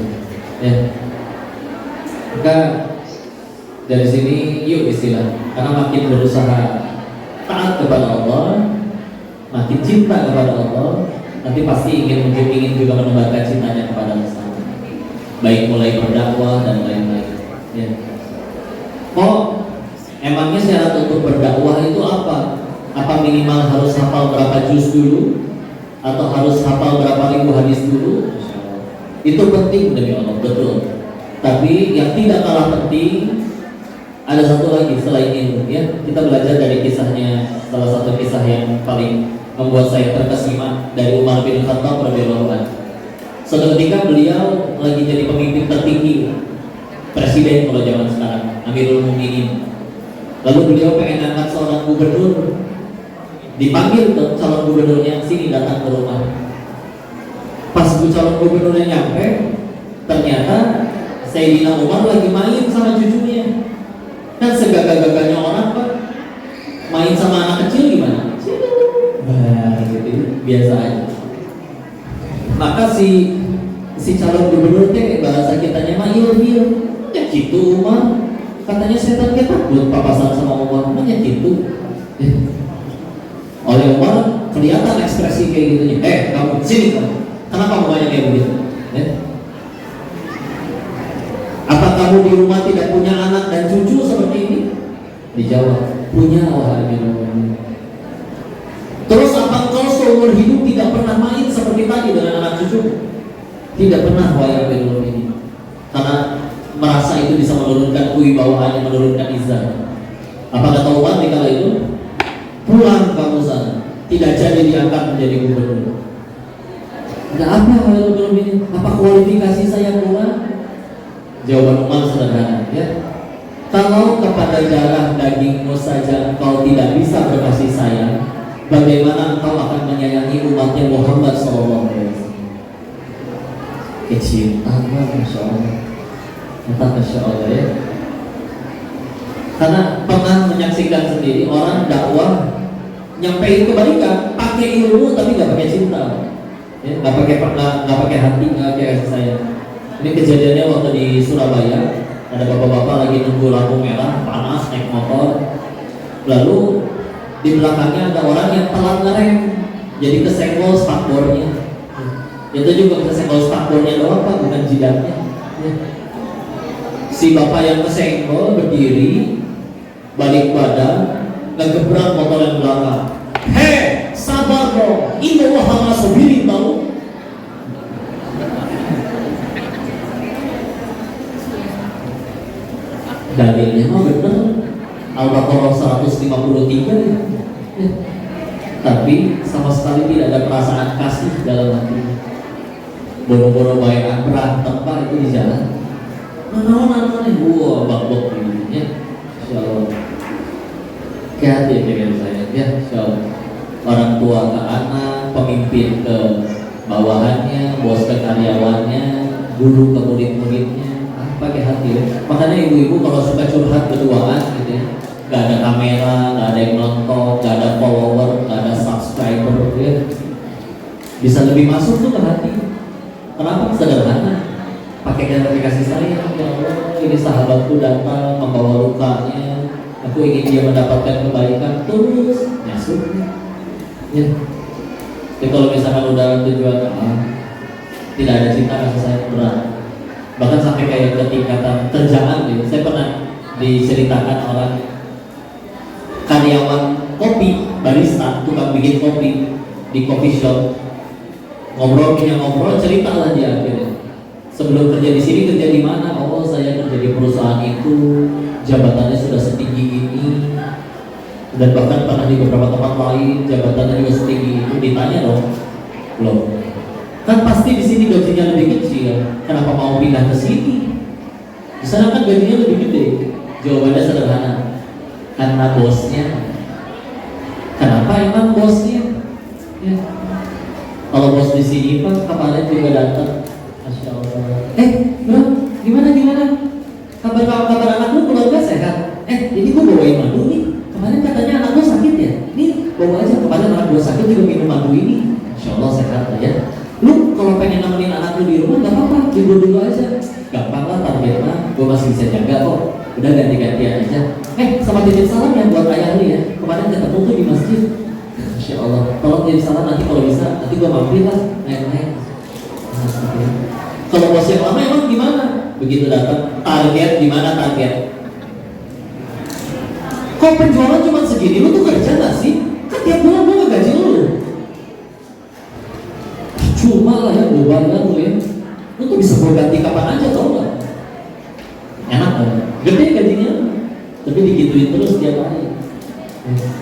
Ya. Maka dari sini yuk istilah, karena makin berusaha taat kepada Allah, makin cinta kepada Allah, nanti pasti ingin juga menebarkan cintanya kepada Allah. Baik mulai berdakwah dan lain-lain. Ya. Emangnya syarat untuk berdakwah itu apa? Apa minimal harus hafal berapa juz dulu? Atau harus hafal berapa ribu hadis dulu? Itu penting demi Allah, betul. Tapi yang tidak kalah penting ada satu lagi selain itu, ya. Kita belajar dari kisahnya, salah satu kisah yang paling membuat saya terkesima dari Umar bin Khattab radhiyallahu anhu. Suatu ketika beliau lagi jadi pemimpin tertinggi, presiden kalau zaman sekarang, Amirul Mukminin. Lalu beliau pengen angkat seorang gubernur, dipanggil tuh calon gubernurnya, sini datang ke rumah. Pas calon gubernurnya nyampe, ternyata Sayyidina Umar lagi main sama cucunya. Kan segagah-gagahnya orang Pak, main sama anak kecil gimana? Bah, gitu, biasa aja. Maka si calon gubernur teh bahasa kitanya mah iya, ya gitu Umar. Katanya setan kita takut papasan sama Umar, namanya gitu. Oleh Umar kelihatan ekspresi kayak gitunya. Kamu sini kamu. Kenapa mukanya kayak begitu? Apa kamu di rumah tidak punya anak dan cucu seperti ini? Dijawab, punya wahai Amirul Mukminin. Terus apa engkau seumur hidup tidak pernah main seperti tadi dengan anak cucu? Tidak pernah wahai Amirul Mukminin. Karena merasa itu bisa menurunkan kewibawaannya, menurunkan izah. Apa kata Umar di kala itu? Pulang kamu sana, tidak jadi diangkat menjadi gubernur. Ada apa wahai Amirul Mukminin? Apa kualifikasi saya kurang? Jawaban Umar sederhana, ya. Kalau kepada darah dagingmu saja engkau tidak bisa berkasih sayang, bagaimana engkau akan menyayangi umatnya Muhammad SAW? Kecil, Masya Allah. Masya Allah, ya. Karena pernah menyaksikan sendiri orang dakwah nyampein kebaikan, pakai ilmu tapi nggak pakai cinta, ya, nggak pakai hati, nggak pakai kasih sayang. Ini kejadiannya waktu di Surabaya, ada bapak-bapak lagi nunggu lampu merah, panas, naik motor. Lalu di belakangnya ada orang yang telat ngerem, jadi kesenggol spakbornya. Itu juga kesenggol spakbornya doang Pak, bukan jidatnya. Si bapak yang kesenggol berdiri, balik badan, ngegebrak motor yang belakang. Sabar dong, ini wahana sobirin tahu. Dalilnya mah bener, Al-Baqarah 153 ya. Tapi sama sekali tidak ada perasaan kasih dalam hati. Boro-boro bayangan berantem Pak itu di jalan. Mana wah bak-bak ini ya. Insyaallah. Hati dengan saya ya, insyaallah. Orang tua ke anak, pemimpin ke bawahannya, bos ke karyawannya, guru ke murid-muridnya. Pakai hati ya. Makanya ibu-ibu kalau suka curhat berduaan gitu ya, gak ada kamera, gak ada yang nonton, gak ada follower, gak ada subscriber gitu ya, bisa lebih masuk tuh ke hati. Kenapa? Sederhana, pakai kasih sayang. Ya Allah, ini sahabatku datang membawa lukanya, aku ingin dia mendapatkan kebaikan, terus masuk ya. Jadi kalau misalkan udah tujuan tidak ada cinta kasih sayang, berat. Bahkan sampai kayak ke tingkatan kerjaan gitu. Saya pernah diceritakan orang karyawan kopi, barista, tukang bikin kopi di coffee shop. Ngobrol, cerita lah dia akhirnya. Sebelum kerja di sini kerja di mana? Oh, saya kerja di perusahaan itu, jabatannya sudah setinggi ini, dan bahkan pernah di beberapa tempat lain jabatannya juga setinggi itu. Ditanya dong, loh, kan pasti di sini gajinya lebih kecil, kenapa mau pindah ke sini? Di sana kan gajinya lebih gede. Jawabannya sederhana, karena bosnya. Kenapa emang bosnya? Ya. Kalau bos di sini Pak kemarin juga datang, Masya Allah. Bro, gimana? Kabar anak lu keluarga sehat? Ini gua bawain madu nih. Kemarin katanya anak gua sakit ya? Nih, bawa aja. Kemarin anak gua sakit juga minum madu ini. Masya Allah sehat lah ya. Lu kalau pengen nemenin anak lu di rumah gak apa-apa, dulu aja. Gampang lah targetnya, gua masih bisa jaga kok. Udah ganti-gantian aja. Sama titip salam ya buat ayah lu ya. Kemarin ketemu tuh di masjid. Masya Allah, tolong titip salam nanti kalau bisa, nanti gua mampir lah, main-main. Kalau bos yang lama emang gimana? Begitu datang, target gimana target? Kok penjualan cuma segini, lu tuh kerja gak sih? Kan tiap bulan gua gak gaji lu. Cuma lah ya, gua bayar lu ya. Lu tuh bisa gua ganti kapan aja tau gak? Enak kan? Gede gajinya, tapi digituin terus tiap hari.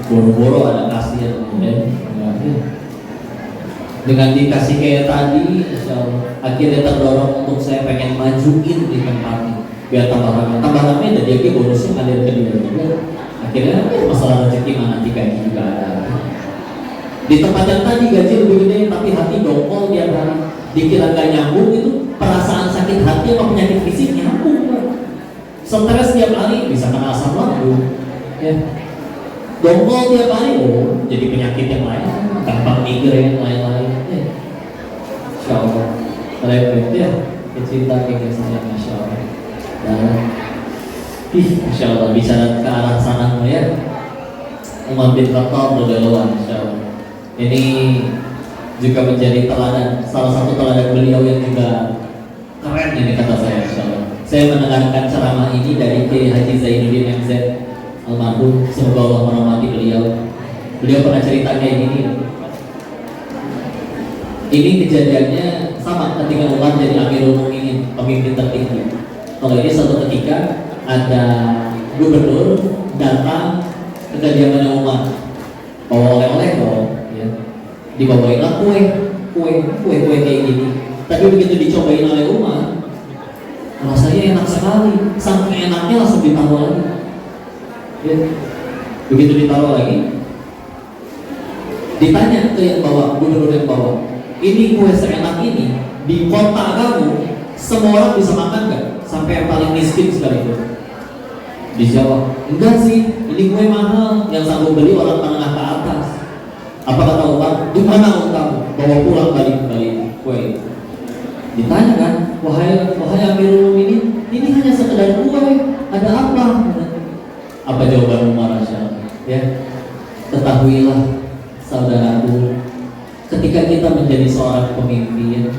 Boro-boro ada kasihan ya. Dengan dikasih kayak tadi, akhirnya terdorong untuk saya pengen majuin di tempatnya biar tambah ramai dan dia bonusnya ngalir ke dia juga. Akhirnya masalah rezeki mana nanti gaji juga ada. Di tempat yang tadi gaji lebih gede tapi hati dongkol tiap hari, dikira gak nyambung itu perasaan sakit hati sama penyakit fisik nyambung. Stres tiap hari bisa kena asam lambung ya. Dongkol tiap hari, jadi penyakit yang lain, gampang migrain lain-lain. Insya Allah, repot ya, cinta kayak saya, Masya Allah. Masya Allah, bicara ke arah sana ya. Umar bin Khattab radhiyallahu anhu, Masya Allah. Ini juga menjadi teladan, salah satu teladan beliau yang juga keren ini kata saya, Masya Allah. Saya mendengarkan ceramah ini dari Kiai Haji Zainuddin MZ almarhum, semoga Allah merahmati beliau. Beliau pernah cerita kayak gini. Ini kejadiannya sama ketika Umar jadi Amirul Mukminin, pemimpin tertinggi. Kalau ini suatu ketika ada gubernur datang ke kediamannya Umar, bawa oleh-oleh dong, ya. Dibawainlah kue kayak gini. Tapi begitu dicobain oleh Umar, rasanya enak sekali. Saking enaknya langsung ditaruh lagi. Ya. Begitu ditaruh lagi, ditanya ke yang bawa, gubernur yang bawa, ini kue seenak ini di kota kamu semua orang bisa makan nggak? Sampai yang paling miskin sekalipun. Dijawab, enggak sih, ini kue mahal, yang sanggup beli orang menengah ke atas. Apa kata Umar? Di mana utang? Bawa pulang balik kue. Ditanya kan, wahai Amirul Mukminin, ini hanya sekedar kue, ada apa? Apa jawaban Umar Rasyad? Ya, ketahuilah saudaraku, ketika kita menjadi seorang pemimpin,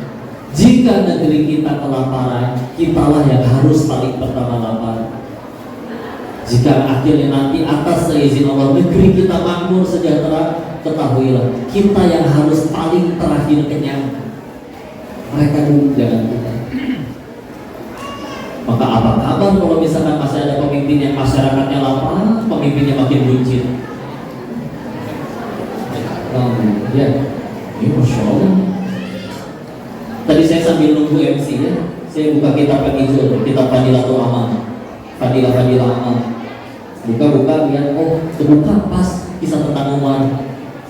jika negeri kita kelaparan, kitalah yang harus paling pertama lapar. Jika akhirnya nanti atas seizin Allah negeri kita makmur sejahtera, ketahuilah kita yang harus paling terakhir kenyang. Mereka dulu, jangan kita. Maka apa kabar kalau misalkan masih ada pemimpin yang masyarakatnya lapar, pemimpinnya makin buncit? Ya, ini Masya Allah. Tadi saya sambil nunggu MC ya, saya buka kitab yang hijau, kitab Fadilatul Amal, Fadilah Amal. Buka lihat, terbuka pas kisah tentang Umar.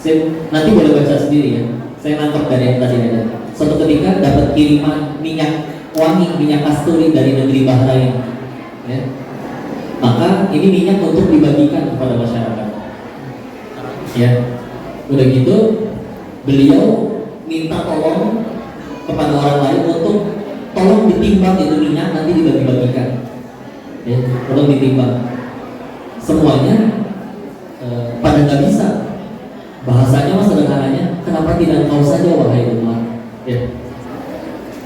Saya nanti boleh baca sendiri ya. Saya nangkap dari yang tadi ada. Suatu ketika dapat kiriman minyak wangi, minyak kasturi dari negeri Bahrain. Ya. Maka ini minyak untuk dibagikan kepada masyarakat. Ya. Udah gitu, beliau minta tolong kepada orang lain untuk tolong ditimbang itu minyak nanti dibagi-bagikan. Ya, tolong ditimbang. Semuanya pada nggak bisa. Bahasanya mas sederhananya, kenapa tidak kau saja wahai Umar? Ya.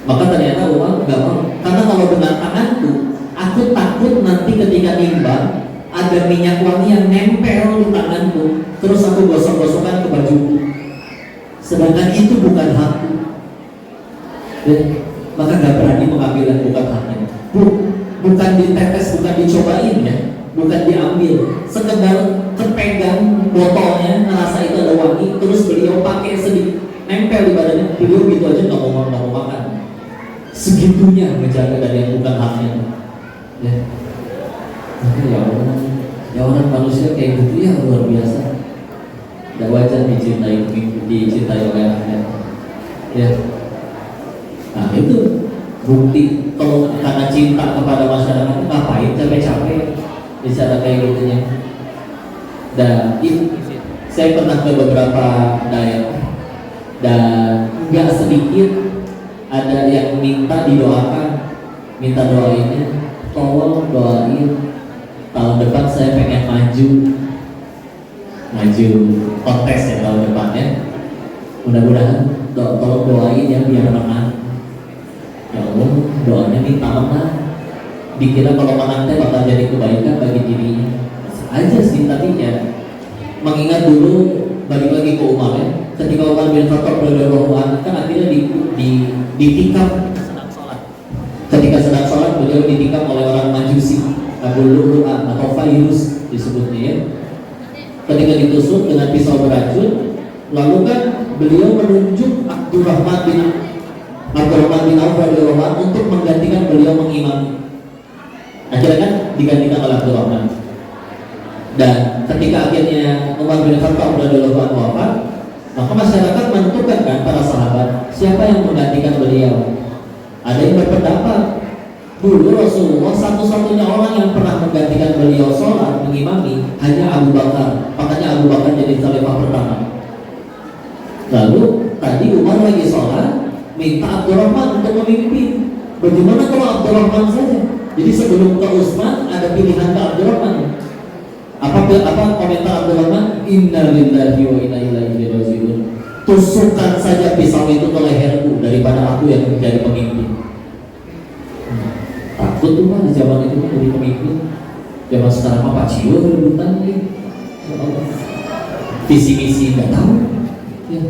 Maka ternyata Umar nggak mau, karena kalau dengan tanganku, aku takut nanti ketika nimbang ada minyak wangi yang nempel di tanganku, terus aku gosok-gosokkan ke bajuku, sedangkan itu bukan hakku, ya, maka gak berani mengambil yang bukan haknya. Bukan ditetes, bukan dicobain ya, bukan diambil, sekedar terpegang botolnya, ngerasa itu ada wangi, terus beliau pakai sedikit, nempel di badannya, beliau gitu aja nggak mau makan. Segitunya menjaga dari yang bukan haknya, ya. Maka ya orang manusia kayak gitu ya luar biasa. Tidak wajar dicintai oleh akhirat, ya. Nah itu bukti kalau karena cinta kepada masyarakat, ngapain capek-capek bicara kayak gitunya. Dan itu saya pernah ke beberapa daerah dan nggak sedikit ada yang minta didoakan, minta doainnya, tolong doain tahun depan saya pengen maju kontes ya tahun depan ya. Mudah-mudahan tolong doain ya biar menang. Ya Allah, doanya minta menang. Dikira kalau menang teh bakal jadi kebaikan bagi dirinya. Aja sih, tapi ya mengingat dulu balik lagi ke Umar ya. Ketika Umar bin Khattab radhiyallahu anhu kan akhirnya ditikam sedang sholat. Ketika sedang sholat beliau ditikam oleh orang Majusi, Abu Lu'lu'ah atau Fairuz disebutnya ya. Ketika ditusuk dengan pisau beracun, lalu kan beliau menunjuk Abdurrahman bin Auf radhiyallahu anhu untuk menggantikan beliau mengimami. Akhirnya kan digantikan oleh Abdurrahman. Dan ketika akhirnya Umar bin Khattab radhiyallahu anhu wafat, maka masyarakat menentukan kan para sahabat siapa yang menggantikan beliau. Ada yang berpendapat dulu Rasulullah satu-satunya orang yang pernah menggantikan beliau sholat mengimami hanya Abu Bakar. Makanya Abu Bakar jadi khalifah pertama. Lalu tadi Umar lagi sholat, minta Abdurrahman untuk memimpin. Bagaimana kalau Abdurrahman saja? Jadi sebelum ke Utsman ada pilihan ke Abdurrahman. Apa komentar Abdurrahman? Inna lillahi wa inna ilaihi raji'un. Tusukkan saja pisau itu ke leherku daripada aku yang menjadi pemimpin. Takut tuh mah di zaman itu jadi pemimpin. Zaman sekarang apa cium rebutan nih? Visi misi nggak tahu. Ya,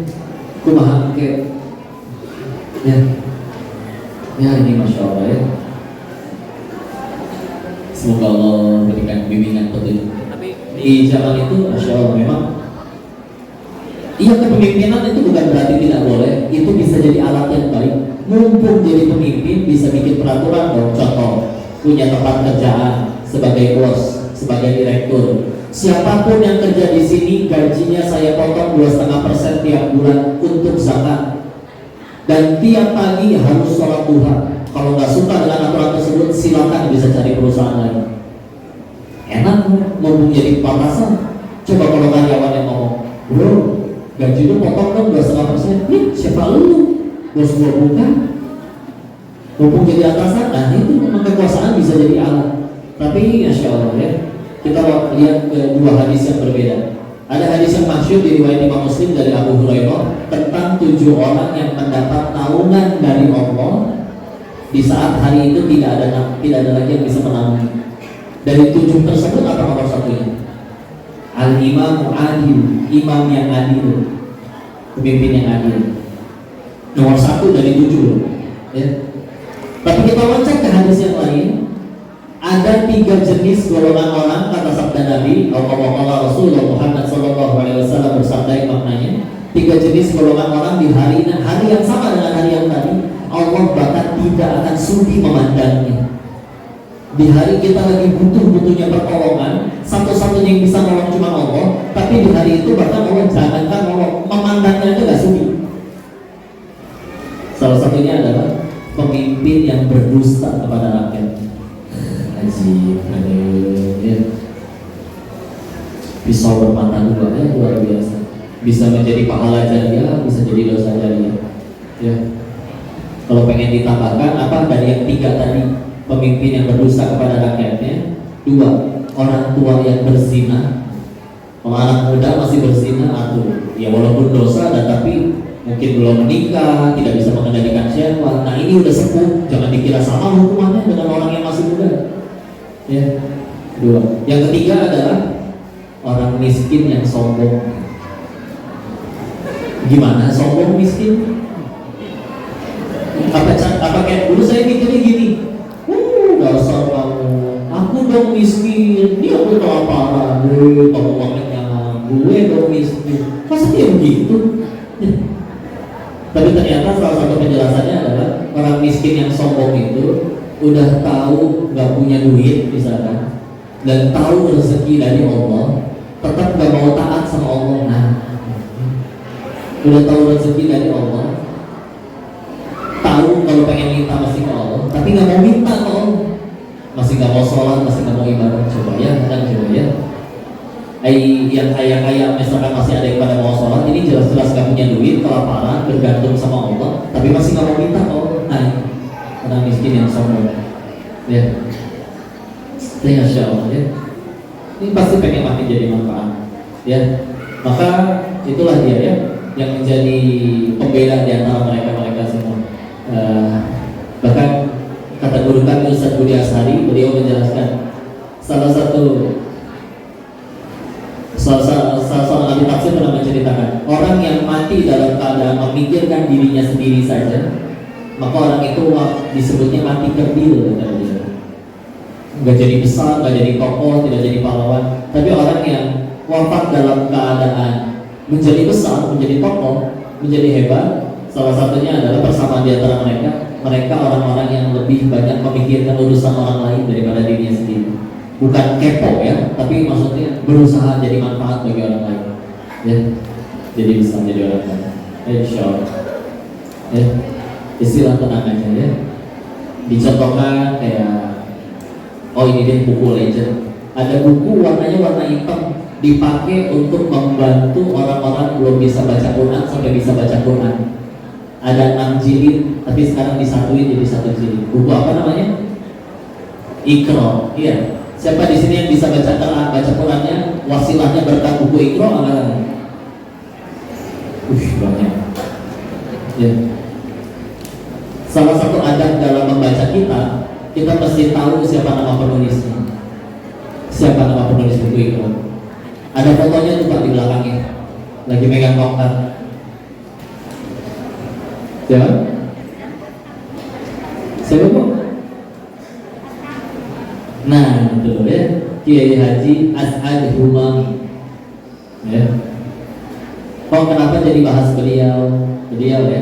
kumaha kayak. Ya ini masya Allah ya. Semoga Allah berikan bimbingan petunjuk. Tapi di zaman itu, masya Allah memang, iya kepemimpinan itu bukan berarti tidak boleh. Itu bisa jadi alat yang baik. Mumpung jadi pemimpin bisa bikin peraturan dong. Contoh, punya tempat kerjaan sebagai bos, sebagai direktur. Siapapun yang kerja di sini gajinya saya potong 2,5% tiap bulan untuk zakat. Dan tiap pagi harus sholat duha. Kalau nggak suka dengan aturan tersebut, silakan bisa cari perusahaan lain. Enak, ngomong jadi pemanasan. Coba kalau karyawan yang ngomong, bro, gaji lu potong dong 2,5%. Siapa lu? Bos gua bukan. Ngomong jadi atasan, nah itu memang kekuasaan bisa jadi alat. Tapi insya Allah ya, kita lihat dua hadis yang berbeda. Ada hadis yang masyhur diriwayat Imam Muslim dari Abu Hurairah tentang 7 orang yang mendapat naungan dari Allah di saat hari itu tidak ada lagi yang bisa menaungi. Dari 7 tersebut apa nomor satunya? Al-Imam Adil, imam yang adil, pemimpin yang adil. Nomor 1 dari 7 ya. Tapi kita baca ke hadis yang lain. Ada 3 jenis golongan orang kata sabda Nabi Allah Rasulullah Muhammad SAW bersabda maknanya 3 jenis golongan orang di hari yang sama dengan hari yang tadi Allah bahkan tidak akan sudi memandangnya. Di hari kita lagi butuhnya pertolongan, satu-satunya yang bisa nolong cuma Allah. Tapi di hari itu bahkan Allah jangankan nolong, memandangnya itu gak sudi. Salah satunya adalah pemimpin yang berdusta kepada rakyat. Ajib, ya. Pisau bermata dua ya, luar biasa. Bisa menjadi pahala jariah, bisa jadi dosa jariah. Ya. Kalau pengen ditambahkan apa dari yang 3 tadi, pemimpin yang berdusta kepada rakyatnya. 2, orang tua yang berzina. Kalau anak muda masih berzina, aduh, ya walaupun dosa dan tapi mungkin belum menikah, tidak bisa mengendalikan syahwat. Nah ini udah sepuh, jangan dikira sama hukumannya dengan orang yang masih muda. Ya, Dua. Yang ketiga adalah orang miskin yang sombong. Gimana sombong miskin? Apa kayak dulu saya mikirnya gini, dasar kamu, aku dong miskin, dia aku kelaparan, kamu makannya gue dong miskin, masa dia begitu? Tapi ternyata salah satu penjelasannya adalah orang miskin yang sombong itu udah tahu nggak punya duit misalkan, dan tahu rezeki dari Allah, tetap nggak mau taat sama Allah. Nah, udah tahu rezeki dari Allah, tahu kalau pengen minta masih ke Allah, tapi nggak mau minta ke Allah, masih nggak mau sholat, masih nggak mau ibadah. Coba ya, coba ya. Yang kaya misalkan masih ada yang pada mau sholat, ini jelas-jelas nggak punya duit, kelaparan, bergantung sama Allah, tapi masih nggak mau minta ke Allah. Nah, orang miskin yang sombong, ya. Masya Allah ya. Ini pasti pengen makin jadi manfaat, ya. Maka itulah dia ya, yang menjadi pembeda di antara mereka semua. Bahkan kata guru kami Ustaz Budi Ashari, beliau menjelaskan salah seorang ahli tafsir pernah menceritakan, orang yang mati dalam keadaan memikirkan dirinya sendiri saja, maka orang itu disebutnya mati kerdil, kata dia. Nggak jadi besar, nggak jadi tokoh, tidak jadi pahlawan. Tapi orang yang wafat dalam keadaan menjadi besar, menjadi tokoh, menjadi hebat, salah satunya adalah persamaan di antara mereka orang-orang yang lebih banyak memikirkan urusan orang lain daripada dirinya sendiri. Bukan kepo ya, tapi maksudnya berusaha jadi manfaat bagi orang lain, ya. Jadi bisa menjadi orang lain. Insya Allah. Ya. Istilah tenang aja ya. Dicontohkan kayak, oh ini dia buku legend. Ada buku warnanya warna hitam, dipakai untuk membantu orang-orang belum bisa baca Quran sampai bisa baca Quran. Ada 6 jilid, tapi sekarang disatuin jadi 1 jilid. Buku apa namanya? Iqra. Iya. Siapa di sini yang bisa baca Quran, baca Qurannya, wasilahnya berkat buku Iqra? Banyak. Ya. Salah satu adab dalam membaca kita mesti tahu siapa nama penulisnya. Siapa nama penulis buku Iqra? Ada fotonya tuh Pak di belakangnya, lagi megang tongkat. Siapa? Siapa Pak? Nah, betul ya, Kiai Haji As'ad Humami. Ya. Oh, kenapa jadi bahas beliau ya?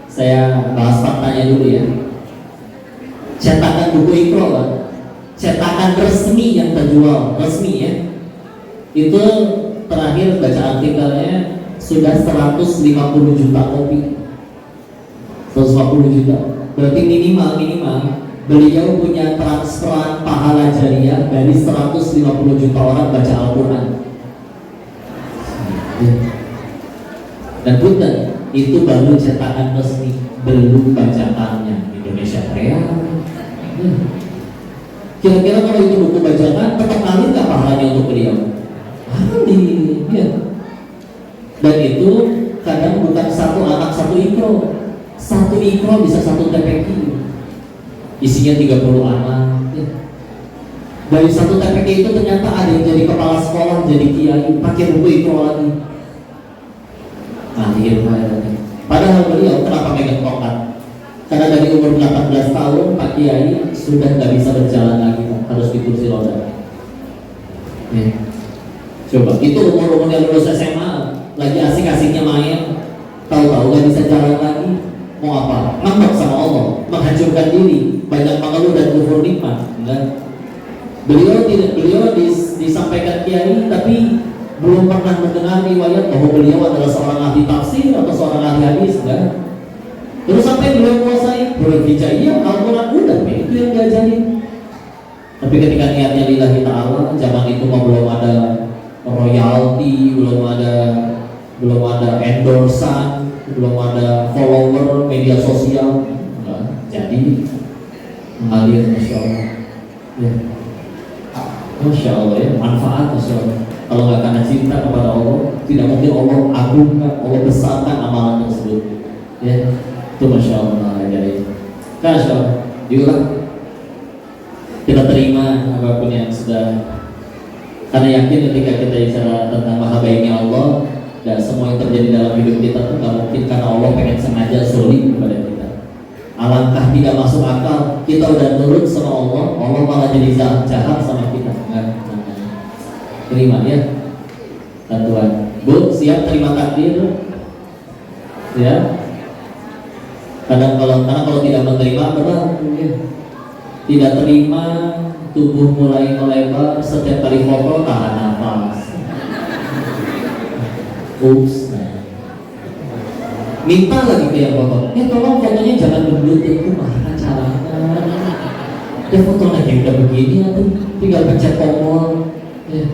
Saya bahas faktanya dulu ya. Cetakan buku Iqra, Pak, cetakan resmi yang terjual, resmi ya, itu terakhir baca artikelnya sudah 150 juta kopi. 150 juta. Berarti minimal beliau punya transferan pahala jariah dari 150 juta orang baca Al-Quran. Dan punten, itu baru cetakan resmi, belum bacaannya Indonesia Real. Kira-kira kalau itu buku bacaan, tetap ngalir nggak pahalanya untuk beliau? Ngalir, ya. Dan itu kadang bukan satu anak satu Iqra. Satu Iqra bisa 1 TPQ. Isinya 30 anak ya. Dari 1 TPQ itu ternyata ada yang jadi kepala sekolah, jadi kiai, pakai buku Iqra lagi. Padahal beliau kenapa megang tongkat? Karena dari umur 18 tahun Pak Kiai sudah nggak bisa berjalan lagi, harus di kursi roda ya. Coba, itu umur-umurnya lulus SMA, lagi asik-asiknya main, tahu-tahu nggak bisa jalan lagi. Mau apa? Ngambek sama Allah, menghancurkan diri, banyak mengeluh dan kufur nikmat. Enggak. Beliau disampaikan kiai, tapi belum pernah mendengar riwayat bahwa beliau adalah seorang ahli tafsir atau seorang ahli hadis. Enggak. Terus sampai beliau menguasai huruf hijaiyah, Al-Quran udah, itu yang diajarin. Tapi ketika niatnya lillahi ta'ala, zaman itu belum ada royalti, belum ada endorsan, belum ada follower media sosial, jadi mengalir. Masya Allah ya. Masya Allah ya, manfaat Masya Allah. Kalau nggak karena cinta kepada Allah, tidak mungkin Allah agungkan, Allah besarkan amalan tersebut ya. Itu Masya Allah ya. Masya Allah, diulang Kita terima apapun yang sudah, karena yakin ketika kita bicara tentang maha baiknya Allah, dan semua yang terjadi dalam hidup kita tuh gak mungkin karena Allah pengen sengaja sulit kepada kita. Alangkah tidak masuk akal, kita udah nurut sama Allah, Allah malah jadi jahat sama kita. Terima ya Tuhan. Bu, siap terima takdir? Ya. Karena kalau tidak menerima berat, ya. Tidak terima, tubuh mulai melebar, setiap kali foto tahan nafas. Ups. Minta lagi ke yang foto, tolong fotonya jangan gendut, itu mana caranya? Ya foto lagi udah begini, atau tinggal pencet tombol, ya.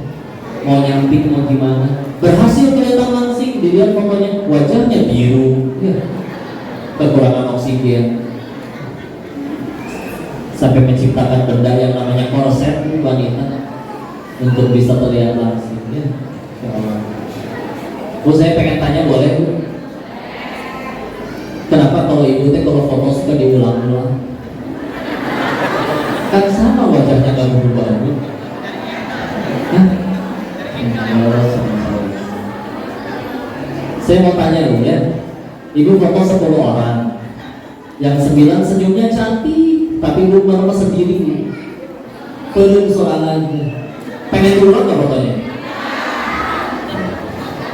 Mau nyamping mau gimana? Berhasil kelihatan langsing, dilihat fotonya wajahnya biru, ya. Kekurangan oksigen. Sampai menciptakan benda yang namanya korset wanita untuk bisa terlihat langsing, ya. Ya Allah. Bu, saya pengen tanya, boleh Bu? Kenapa kalau ibu teh kalau foto suka diulang-ulang? Kan sama wajahnya gak berubah, Bu. Hah? Saya mau tanya Bu ya. Ibu foto 10 orang, yang 9 senyumnya cantik, tapi ibu merasa sendiri. Belum sorangan. Pengen diulang gak fotonya?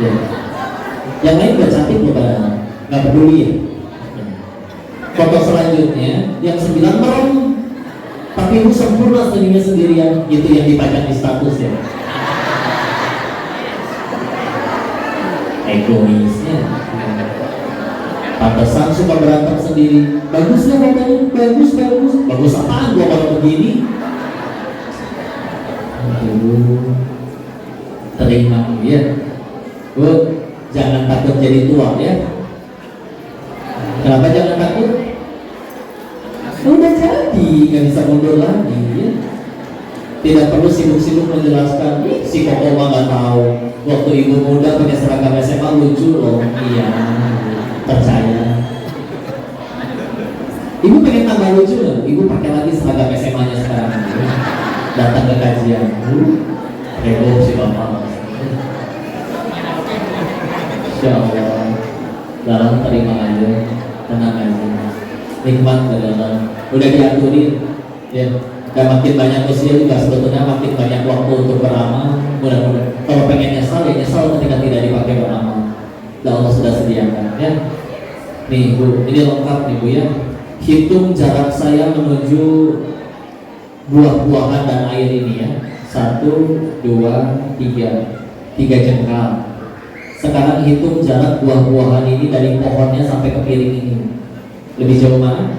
Ya. Yang lain udah cantik loh pada, nggak peduli ya. Foto selanjutnya yang 9 merem, tapi ibu sempurna senyumnya sendirian, itu yang dipajang di status ya. Egoisnya. Pantesan suka berantem sendiri. Bagusnya fotonya, bagus apaan gua kalau begini? Aduh. Terima ya. Bu, jangan takut jadi tua ya. Kenapa jangan takut? Udah jadi, nggak bisa mundur lagi ya. Tidak perlu sibuk-sibuk menjelaskan. Si Koko mah nggak tahu. Waktu ibu muda pakai seragam SMA lucu loh. Iya, percaya. Ibu pengen tambah lucu loh. Ibu pakai lagi seragam SMA-nya sekarang. Datang ke kajian. Heboh si bapak. Insya Allah, dalam terima aja, tenang aja, nikmat dalam, udah diaturin, ya. Dan makin banyak usia juga sebetulnya makin banyak waktu untuk beramal. Mudah-mudahan kalau pengen nyesal ya nyesal ketika tidak dipakai beramal. Dan Allah sudah sediakan, ya. Nih Bu, ini lengkap nih Bu ya. Hitung jarak saya menuju buah-buahan dan air ini ya. 1, 2, 3 jengkal. Sekarang hitung jarak buah-buahan ini dari pohonnya sampai ke piring ini. Lebih jauh mana?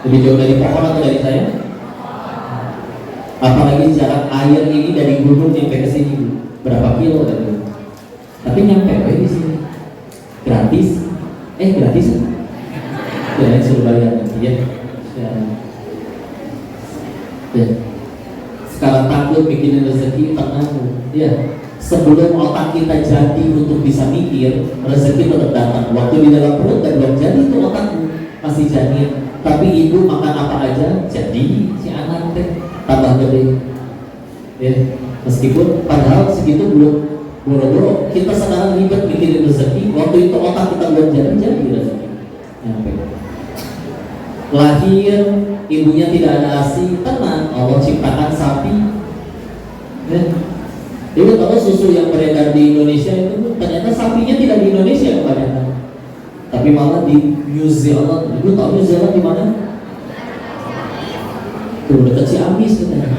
Lebih jauh dari pohon atau dari saya? Apalagi jarak air ini dari gunung sampai ke sini, berapa kilo tadi? Tapi nyampe di sini. Gratis? Gratis? Ya, suruh bayar nanti ya. Ya. Sekarang takut bikin rezeki, tenang ya. Sebelum otak kita jadi untuk bisa mikir, rezeki tetap datang. Waktu di dalam perut dan belum jadi itu otakmu masih janin. Tapi ibu makan apa aja jadi si anak teh tambah gede. Ya, meskipun padahal segitu belum boro-boro. Kita sekarang ribet mikirin rezeki. Waktu itu otak kita belum jadi rezeki. Nyampe. Lahir, ibunya tidak ada ASI, tenang. Allah ciptakan sapi. Ya. Ibu tahu susu yang beredar di Indonesia itu ternyata sapinya tidak di Indonesia kebanyakan, tapi malah di New Zealand. Ibu tahu New Zealand di mana? Tuh dekat Ciamis katanya.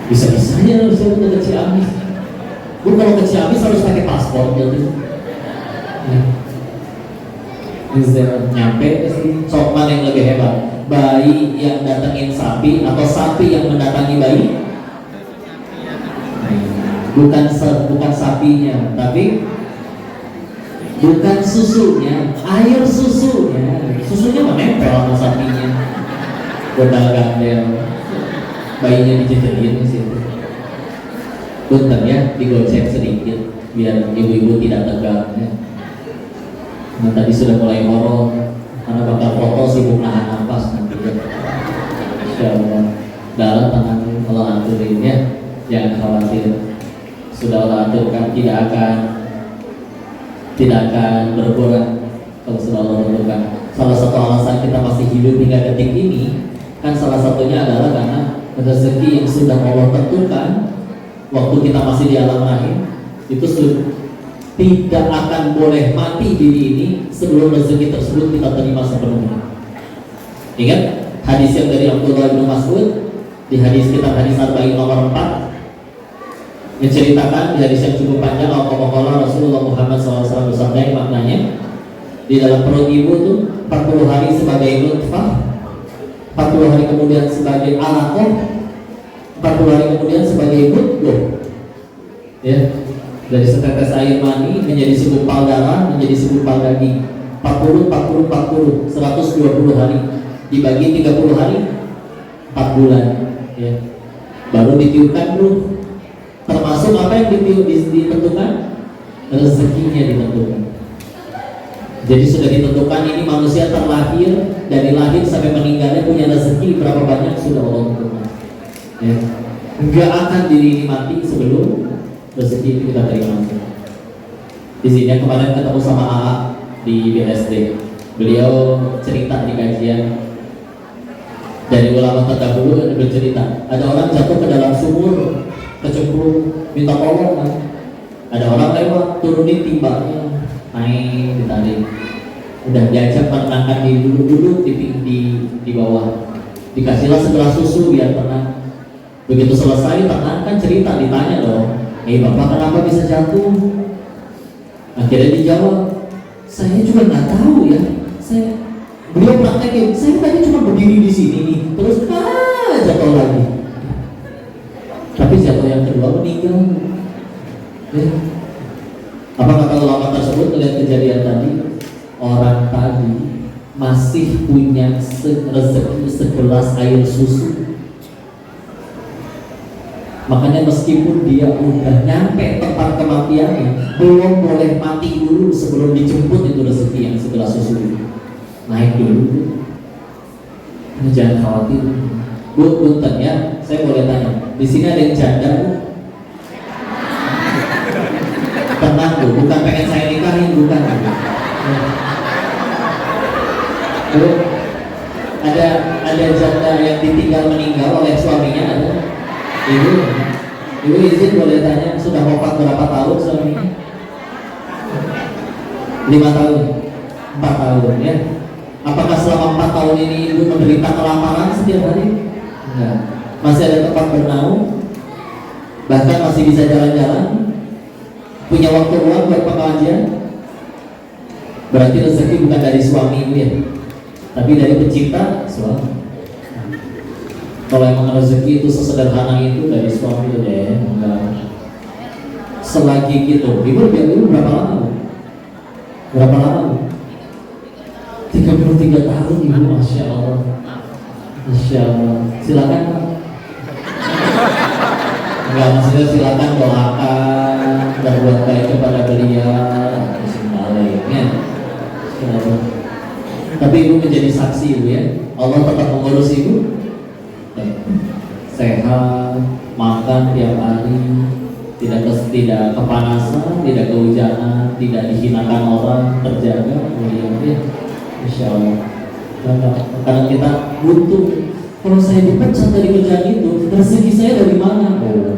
Bisa-bisanya New Zealand dekat Ciamis. Bu, kalau ke Ciamis harus pakai paspor gitu. New Zealand nyampe sih. Sok mana yang lebih hebat? Bayi yang datangin sapi atau sapi yang mendatangi bayi? Bukan sapinya, tapi bukan susunya, air susunya. Susunya menempel sama sapinya. Godal gandel, bayinya dijejerin di situ. Punten ya, digocek sedikit biar ibu-ibu tidak tegang. Ya. Nah, tadi sudah mulai horor karena bakal foto sibuk nahan nafas nanti. Ya. dalam tangan Allah aturin ya, jangan khawatir, sudah Allah aturkan tidak akan berkurang kalau sudah Allah tentukan. Salah satu alasan kita masih hidup hingga detik ini kan salah satunya adalah karena rezeki yang sudah Allah tentukan waktu kita masih di alam rahim itu tidak akan boleh mati diri ini sebelum rezeki tersebut kita terima sepenuhnya. Ingat hadis yang dari Abdullah bin Mas'ud di hadis kita hadis Arba'in nomor 4 menceritakan di hadis yang cukup panjang Al-Qamaqala Rasulullah Muhammad SAW bersabda yang maknanya di dalam perut ibu tuh 40 hari sebagai nutfah, 40 hari kemudian sebagai alaqah, 40 hari kemudian sebagai mudghah. Ya, dari setetes air mani menjadi segumpal darah menjadi segumpal daging. 40 120 hari dibagi 30 hari 4 bulan ya. Baru ditiupkan ruh. Termasuk apa yang ditentukan? Rezekinya ditentukan. Jadi sudah ditentukan ini manusia terlahir dari lahir sampai meninggalnya punya rezeki berapa banyak sudah Allah tentukan. Ya. Enggak akan diri ini mati sebelum rezeki itu kita terima. Di sini kemarin ketemu sama AA di BSD. Beliau cerita di kajian dari ulama terdahulu bercerita. Ada orang jatuh ke dalam sumur, kecemplung, minta tolong kan. Ada orang lewat, turunin timbanya, naik, ditarik. Udah diajak menenangkan diri duduk di bawah. Dikasihlah segelas susu biar tenang. Begitu selesai tenangkan cerita, ditanya dong, bapak kenapa bisa jatuh? Akhirnya dijawab, saya juga nggak tahu ya. Beliau praktekin, saya tadi cuma berdiri di sini nih, terus jatuh lagi. Tapi jatuh yang kedua meninggal. Ya. Apa kata ulama tersebut melihat kejadian tadi? Orang tadi masih punya rezeki segelas air susu. Makanya meskipun dia udah nyampe tempat kematiannya, belum boleh mati dulu sebelum dijemput itu rezeki yang segelas susu itu. Naik dulu. Jangan khawatir. Bu, punten ya, saya boleh tanya. Di sini ada yang janda, Bu? Tenang, Bu, bukan pengen saya nikahin, bukan. Bu, ada janda yang ditinggal meninggal oleh suaminya ada? Ibu izin boleh tanya, sudah wafat berapa tahun suaminya? 5 tahun, 4 tahun ya. Apakah selama 4 tahun ini ibu menderita kelaparan setiap hari? Enggak. Masih ada tempat bernaung, bahkan masih bisa jalan-jalan, punya waktu luang buat pengajian. Berarti rezeki bukan dari suami ibu ya, tapi dari pencipta suami. Kalau emang rezeki itu sesederhana itu dari suami deh, enggak. Selagi gitu, ibu berapa lama? Berapa lama? 33 tahun ibu, masya Allah. Masya Allah. Silakan Pak. Enggak, maksudnya silakan doakan dan buat baik kepada beliau. Bismillahirrahmanirrahim. Tapi ibu menjadi saksi ibu ya. Allah tetap mengurus ibu. Sehat, makan tiap hari, tidak kepanasan, tidak kehujanan, tidak dihinakan orang, terjaga, ya. Insya Allah. Kadang kita butuh. Kalau saya dipecat dari kerjaan itu, rezeki saya dari mana? Oh,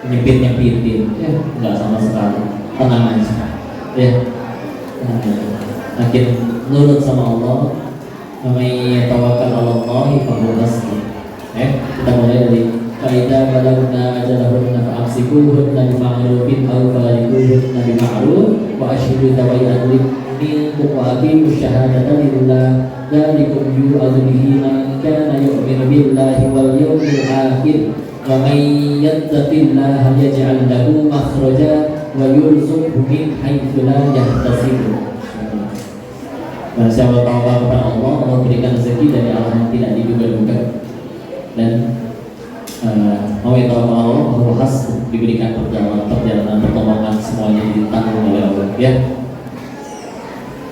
nyempit-nyempitin, ya, nggak sama sekali. Tenang aja, ya. Makin nurut sama Allah. Namanya tawakal Allah, fahuwa hasbuh. Kita mulai dari Faidah balagna ajalahunna fa'amsikuhunna bima'rufin aw farikuhunna bima'ruf wa asyhidu dawa'i adlik minkum wa aqimu syahadata lillah dzalikum yu'adzu bihi man kana yu'minu billahi wal yawmil akhir wa may yattaqillaha yaj'al lahu makhraja wa yarzuqhu min haitsu la yahtasib. Dan siapa tawakal kepada Allah, Allah berikan rezeki dari arah yang tidak diduga-duga. Dan mau itu Allah khas diberikan perjalanan pertolongan semuanya ditanggung oleh Allah ya.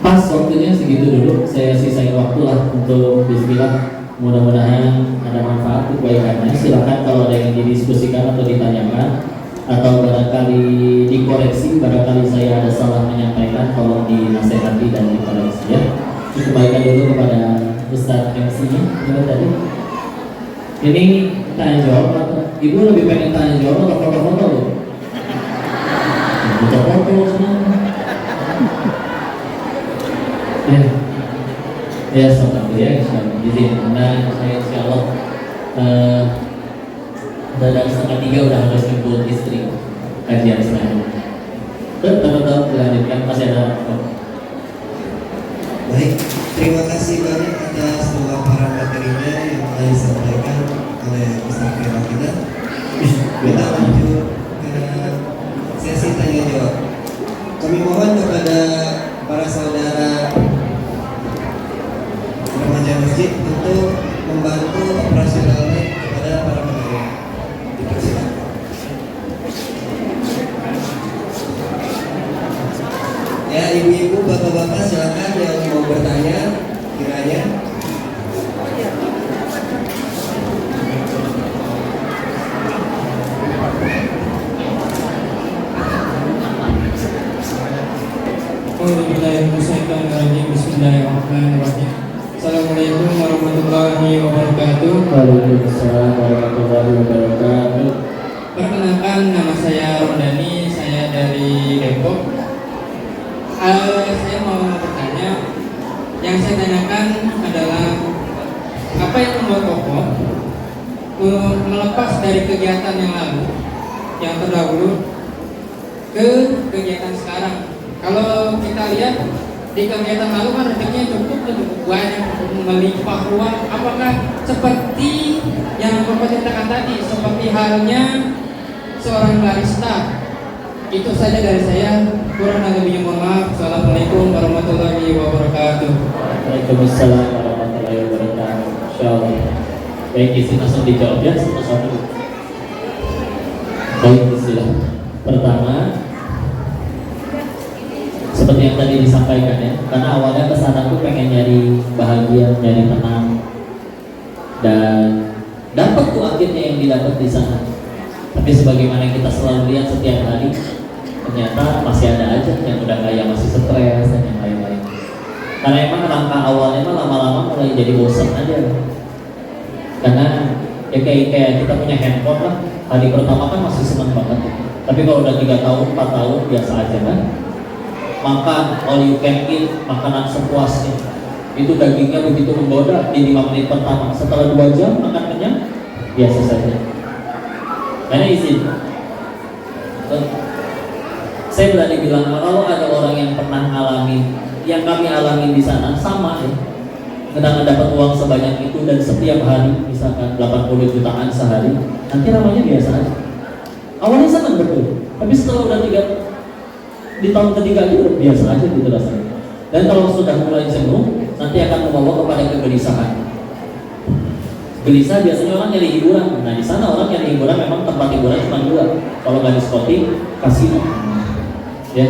Pas waktunya segitu dulu, saya sisain waktu lah untuk bismillah Mudah-mudahan ada manfaat kebaikannya. Silakan kalau ada yang didiskusikan atau ditanyakan atau barangkali dikoreksi, barangkali saya ada salah menyampaikan, tolong dinasehati dan dikoreksi ya. Kembalikan dulu kepada Ustadz MC-nya. Gimana tadi? Ini tanya jawab atau Ibu lebih pengen tanya jawab atau foto-foto? Foto-foto semua. Ya, sobat ya, insyaallah. Jadi, karena saya insyaallah dari 2:30 udah harus jemput istri kajian selanjutnya. Teman-teman dilanjutkan, masih ada. Baik, terima kasih banyak atas dua para materinya yang telah disampaikan oleh Ustaz Firman kita. Kita lanjut ke sesi tanya jawab. Kami mohon kepada para saudara remaja masjid untuk membantu operasionalnya kepada para pemateri. Dipersilakan. Ya, ibu-ibu, bapak-bapak, silakan yang mau bertanya kiranya. Bismillahirrahmanirrahim. Assalamualaikum warahmatullahi wabarakatuh. Waalaikumsalam warahmatullahi wabarakatuh. Perkenalkan, nama saya Rodani, saya dari Depok. Saya mau bertanya, yang saya tanyakan adalah apa yang membuat Bapak melepas dari kegiatan yang lalu, yang terdahulu, ke kegiatan sekarang. Kalau kita lihat di kegiatan lalu kan rezekinya cukup banyak, melimpah ruah. Apakah seperti yang Bapak ceritakan tadi, seperti halnya seorang barista? Itu saja dari saya, kurang dan lebihnya mohon maaf. Assalamualaikum warahmatullahi wabarakatuh. Waalaikumsalam warahmatullahi wabarakatuh. Insyaallah. Baik, isi langsung dijawab ya satu-satu. Baik, istilah pertama seperti yang tadi disampaikan ya, karena awalnya kesana tuh pengen nyari bahagia, nyari tenang, dan dapat tuh akhirnya yang didapat di sana. Tapi sebagaimana yang kita selalu lihat setiap hari, ternyata masih ada aja yang udah kayak masih stres dan yang lain-lain. Karena emang langkah awalnya mah lama-lama mulai jadi bosan aja. Karena ya kayak kita punya handphone lah, hari pertama kan masih senang banget. Tapi kalau udah 3 tahun, 4 tahun biasa aja kan. Makan all you can eat, makanan sepuasnya. Itu dagingnya begitu menggoda di 5 menit pertama. Setelah 2 jam makan kenyang, biasa saja. Karena izin. Saya berani bilang kalau ada orang yang pernah alami yang kami alami di sana sama ya. Kadang dapat uang sebanyak itu dan setiap hari misalkan 80 jutaan sehari, nanti namanya biasa aja. Awalnya senang betul, tapi setelah udah di tahun ketiga itu udah biasa aja gitu rasanya. Dan kalau sudah mulai jenuh, nanti akan membawa kepada kegelisahan. Gelisah biasanya orang nyari hiburan. Nah di sana orang nyari hiburan memang tempat hiburan cuma 2. Kalau nggak diskotik, kasino. Ya.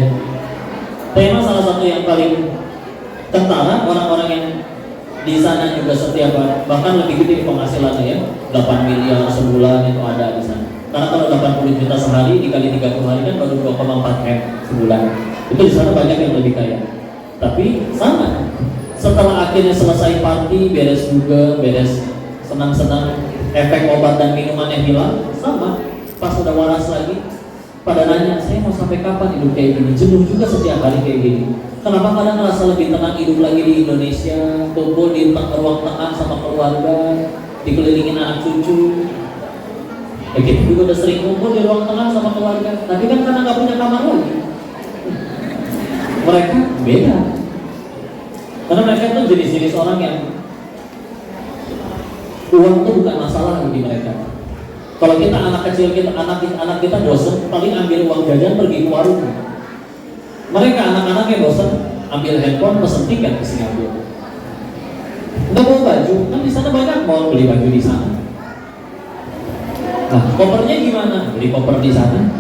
Tema salah satu yang paling kentara orang-orang yang di sana juga setiap bahkan lebih gede penghasilannya ya, 8 miliar sebulan itu ada di sana. Karena kalau 80 juta sehari dikali 30 hari kan baru 2,4 M sebulan. Itu di sana banyak yang lebih kaya. Tapi sama. Setelah akhirnya selesai party, beres juga, beres senang-senang, efek obat dan minumannya hilang, sama. Pas udah waras lagi, pada nanya, saya mau sampai kapan hidup kayak gini? Jenuh juga setiap hari kayak gini. Kenapa kadang ngerasa lebih tenang hidup lagi di Indonesia, kumpul di ruang tengah sama keluarga, dikelilingin anak cucu. Ya gitu juga udah sering kumpul di ruang tengah sama keluarga, tapi kan karena nggak punya kamar lagi. Mereka beda. Karena mereka tuh jenis-jenis orang yang uang itu bukan masalah bagi mereka. Kalau kita anak kecil kita, anak kita bosan, paling ambil uang jajan pergi ke warung. Mereka anak-anak yang bosan, ambil handphone, pesen tiket ke Singapura. Nggak bawa baju, kan di sana banyak mau beli baju di sana. Nah, kopernya gimana? Beli koper di sana.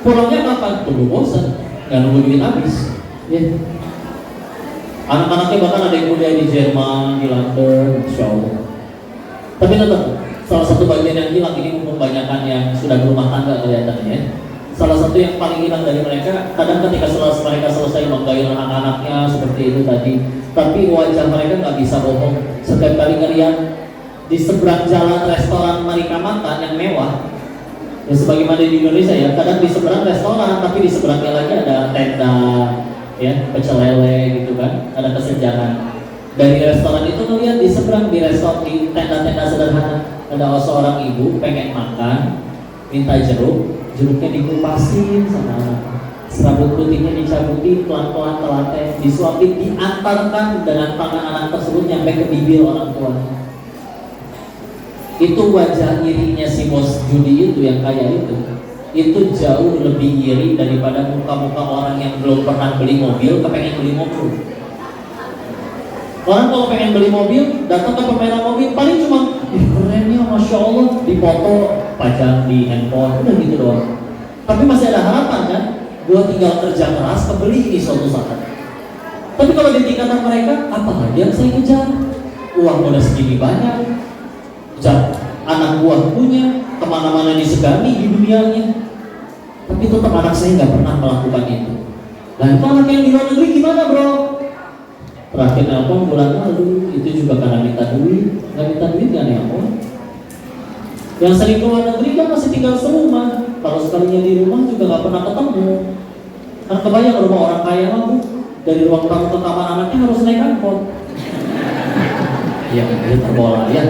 Pulangnya kapan? Tunggu bosan, nggak nunggu duit habis. Ya. Anak-anaknya bahkan ada yang kuliah di Jerman, di London, Insya Allah. Tapi tetap salah satu bagian yang hilang ini kebanyakan yang sudah berumah tangga kelihatannya. Salah satu yang paling hilang dari mereka, kadang ketika mereka selesai menggairah anak-anaknya seperti itu tadi, tapi wajah mereka nggak bisa bohong. Setiap kali ngeliat di seberang jalan restoran Marika Makan yang mewah, ya sebagaimana di Indonesia ya, kadang di seberang restoran, tapi di seberangnya lagi ada tenda, ya pecel lele gitu kan, ada kesenjangan. Dari restoran itu ngeliat di seberang di restoran di tenda-tenda sederhana ada seorang ibu pengen makan, minta jeruknya dikupasin sama anak, serabut putihnya dicabutin pelan-pelan telaten, disuapin, diantarkan dengan tangan anak tersebut nyampe ke bibir orang tua. Itu wajah irinya si bos judi itu yang kaya itu jauh lebih iri daripada muka-muka orang yang belum pernah beli mobil kepengen beli mobil. Orang kalau pengen beli mobil, datang ke pemerintah mobil, paling cuma kerennya, masya Allah, dipoto, pajang di handphone, udah gitu doang. Tapi masih ada harapan kan? Gua tinggal kerja keras, kebeli ini suatu saat. Tapi kalau di tingkatan mereka, apa lagi yang saya kejar? Uang udah segini banyak, anak buah punya, kemana-mana disegani di dunianya. Tapi tetap anak saya nggak pernah melakukan itu. Nah itu anak yang di luar negeri gimana bro? Terakhir nelpon bulan lalu, itu juga karena minta duit. Nggak minta duit gak nelpon. Yang sering keluar negeri kan masih tinggal serumah. Kalau sekalinya di rumah juga nggak pernah ketemu. Kan kebayang rumah orang kaya mah bu, dari ruang tamu ke kamar anaknya harus naik angkot. Iya, itu terbola ya.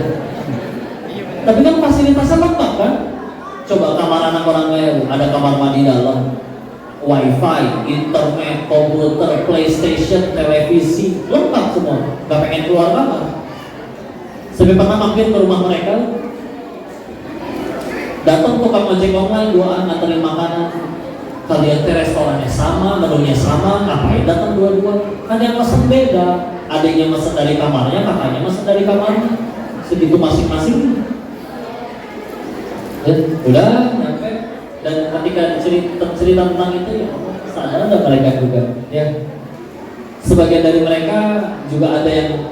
Tapi kan fasilitasnya lengkap kan? Coba kamar anak orang kaya, ada kamar mandi dalam, wifi, internet, komputer, PlayStation, televisi, lengkap semua. Gak pengen keluar kamar. Sampai pernah mampir ke rumah mereka, datang tukang ojek online, duaan nganterin makanan. Kalian teh restorannya sama, menunya sama, ngapain datang dua-dua? Kan yang pesen beda. Adanya mesen dari kamarnya, kakaknya mesen dari kamarnya. Segitu masing-masing. Udah nyampe. Dan ketika cerita tentang itu ya sadar ada mereka juga ya. Sebagian dari mereka juga ada yang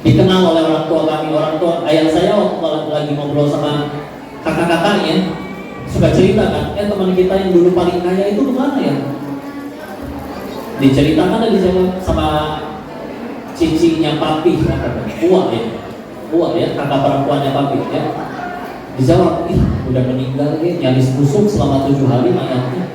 dikenal oleh orang tua kami, orang tua ayah saya waktu lagi ngobrol sama kakak-kakaknya suka cerita kan, teman kita yang dulu paling kaya itu kemana ya? Diceritakan dan dijawab sama cicinya papi, uak ya, kakak perempuannya papi ya. Dijawab, udah meninggal ya, nyaris busuk selama 7 hari mayatnya.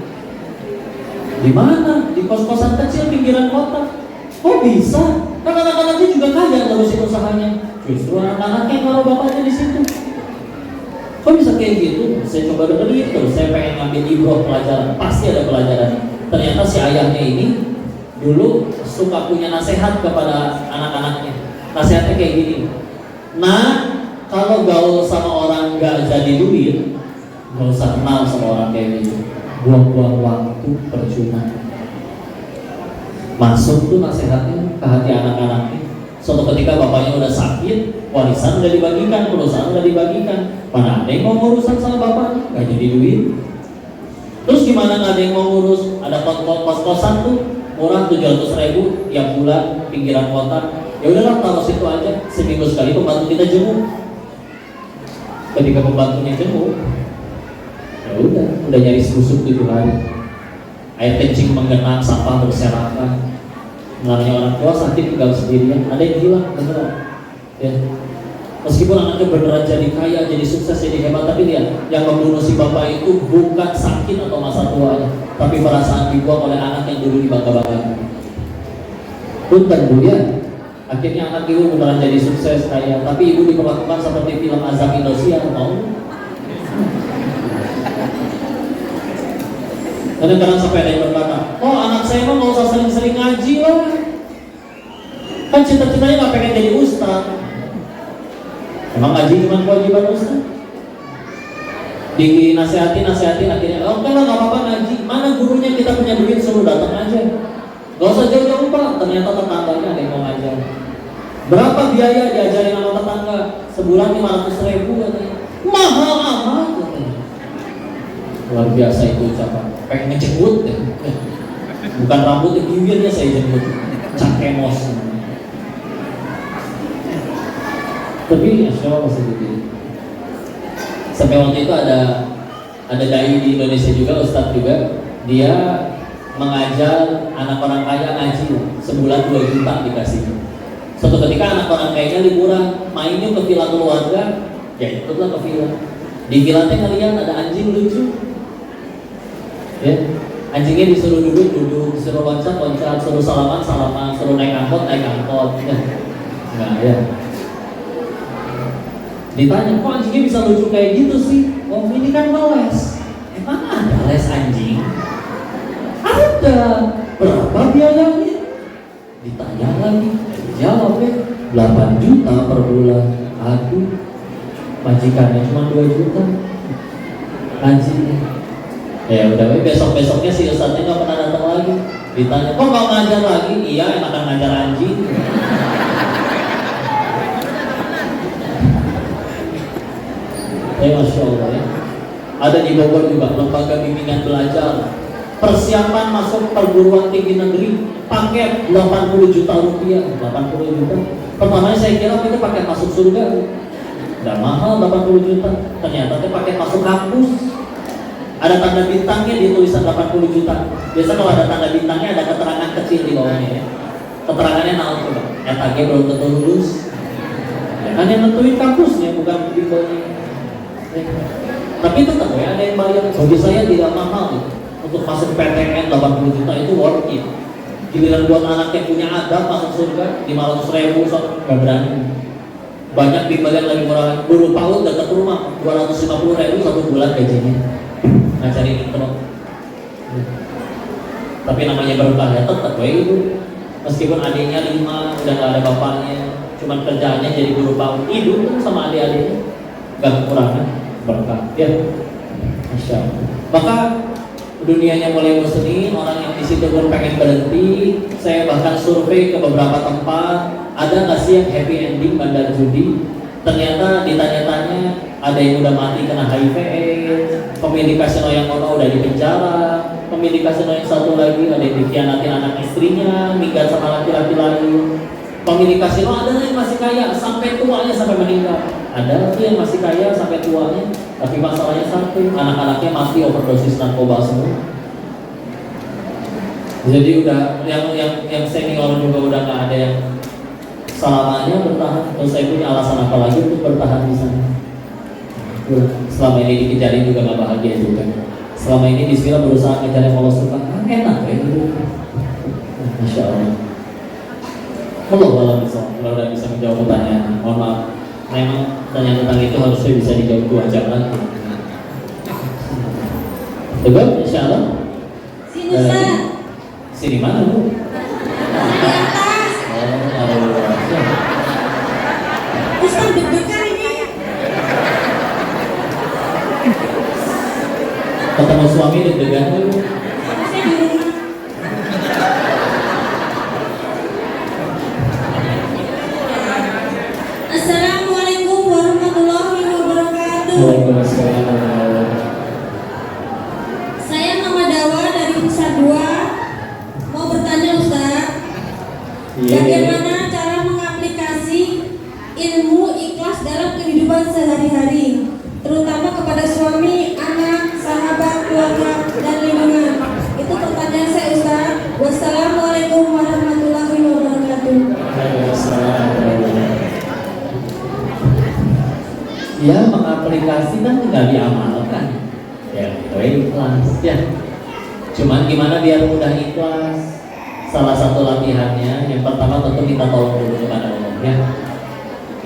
Di mana? Di kos-kosan kecil pinggiran kota. Kok bisa? Kan anak-anaknya juga kaya ngurusin usahanya. Justru anak-anaknya kalau bapaknya di situ. Kok bisa kayak gitu? Saya coba dengerin terus, saya pengen ngambil ibroh pelajaran. Pasti ada pelajaran. Ternyata si ayahnya ini dulu suka punya nasihat kepada anak-anaknya. Nasihatnya kayak gini. Nah, kalau gaul sama orang gak jadi duit, gak usah kenal sama orang kayak gitu. Buang-buang waktu percuma. Masuk tuh nasihatnya ke hati anak-anaknya. Suatu ketika bapaknya udah sakit, warisan udah dibagikan, perusahaan udah dibagikan. Mana ada yang mau ngurusan sama bapaknya? Gak jadi duit. Terus gimana gak ada yang mau ngurus? Ada kos-kosan tuh murah 700.000 tiap bulan pinggiran kota. Ya udahlah taruh situ aja. Seminggu sekali pembantu kita jenguk. Ketika pembantunya jenguk, ya udah nyaris busuk 7 hari. Air kencing menggenang, sampah berserakan. Namanya orang tua sakit tinggal sendirian, ada yang hilang beneran. Ya. Meskipun anaknya beneran jadi kaya, jadi sukses, jadi hebat, tapi lihat yang membunuh si bapak itu bukan sakit atau masa tuanya, tapi perasaan dibuang oleh anak yang dulu dibangga-banggakan. Punten bu ya. Akhirnya anak ibu beneran jadi sukses kaya, tapi ibu diperlakukan seperti film Azab Indosiar, mau? Kadang-kadang sampai ada yang berkata, oh anak saya mah nggak usah sering-sering ngaji lah. Kan cita-citanya nggak pengen jadi ustaz. Emang ngaji cuma kewajiban ustaz? Dinasihatin akhirnya, oh kan nggak apa-apa ngaji. Mana gurunya, kita punya duit suruh datang aja. Gak usah jauh-jauh pak, ternyata tetangganya ada yang mau ngajar. Berapa biaya diajarin sama tetangga? Sebulan 500.000 katanya. Mahal amat katanya. Luar biasa itu ucapan. Pengen ngejenggut deh. Bukan rambutnya, bibirnya saya jenggut. Cakemos. Tapi Masya Allah sedikit. Sampai waktu itu ada dai di Indonesia juga, ustadz juga, dia mengajar anak orang kaya ngaji sebulan 2 juta dikasih. Suatu ketika anak orang kayanya liburan, mainnya ke villa keluarga, ya ikutlah ke villa. Di villa teh kalian ada anjing lucu, ya anjingnya disuruh duduk, disuruh loncat, suruh salaman, suruh naik angkot, ya. Nah ya. Ditanya, kok anjingnya bisa lucu kayak gitu sih? Oh ini kan les. Emang ada les anjing? Ada. Berapa biayanya? Ditanya lagi, jawab ya 8 juta per bulan. Aduh, majikannya cuma 2 juta anjingnya. Ya udah, besoknya si ustadznya nggak pernah datang lagi. Ditanya, kok nggak ngajar lagi? Iya, enakan ngajar anjing. Masya Allah ya. Ada di Bogor juga lembaga bimbingan belajar. Persiapan masuk perguruan tinggi negeri, paket 80 juta rupiah. 80 juta. Pertamanya saya kira itu paket masuk surga. Udah mahal 80 juta. Ternyata itu paket masuk kampus. Ada tanda bintangnya di tulisan 80 juta. Biasa kalau ada tanda bintangnya ada keterangan kecil di bawahnya ya. Keterangannya naon coba? ETG belum tentu lulus. Ya kan yang nentuin kampusnya bukan bimbelnya. Tapi tetap ya ada yang bayar. Bagi saya tidak mahal gitu. Untuk masuk PTN 80 juta itu worth it. Giliran buat anak yang punya adab masuk surga 500.000 nggak berani. Banyak bimbel yang lagi murah. Guru PAUD dekat rumah 250.000 1 bulan gajinya. Ngajarin intro. Tapi namanya berkah ya tetap ya itu. Meskipun adiknya 5 udah nggak ada bapaknya, cuman kerjaannya jadi guru PAUD, hidup sama adik-adiknya nggak kekurangan berkah ya. Masya Allah. Maka dunianya mulai bosenin, orang yang di situ pun pengen berhenti. Saya bahkan survei ke beberapa tempat, ada nggak sih yang happy ending bandar judi? Ternyata ditanya-tanya ada yang udah mati kena HIV/AIDS, pemilik kasino yang udah di penjara, pemilik kasino yang satu lagi ada yang dikhianatin anak istrinya, minggat sama laki-laki lain. Pemilik kasino ada yang masih kaya sampai tuanya sampai meninggal. Ada lagi yang masih kaya sampai tuanya, tapi masalahnya satu, anak-anaknya mati overdosis narkoba semua. Jadi udah yang senior juga udah nggak ada yang selamanya bertahan. Terus saya punya alasan apa lagi untuk bertahan di sana? Selama ini dikejarin juga nggak bahagia juga. Selama ini Bismillah berusaha ngejar yang Allah suka, enak ya gitu. Masya Allah. Allah kalau udah bisa menjawab pertanyaan, mohon maaf. Memang tanya tentang itu harusnya bisa dijawab 2 jam lagi. Coba, insya Allah. Sini Ustaz. Sini mana Bu? Di atas. Ustaz deg-degan ini. Ketemu suami deg-degan Bu. Saya di rumah. Assalamualaikum warahmatullahi wabarakatuh. Waalaikumsalam. Saya Mama Dawa dari Nusa Dua. Mau bertanya Ustaz, bagaimana cara mengaplikasi ilmu ikhlas dalam kehidupan sehari-hari, terutama kepada suami, anak, sahabat, keluarga, dan lingkungan? Itu pertanyaan saya Ustaz. Wassalamualaikum warahmatullahi wabarakatuh. Ya, mengaplikasikan tinggal diamalkan. Ya, itu ikhlas ya. Cuman gimana biar mudah ikhlas? Salah satu latihannya, yang pertama tentu minta tolong dulu kepada Allah ya.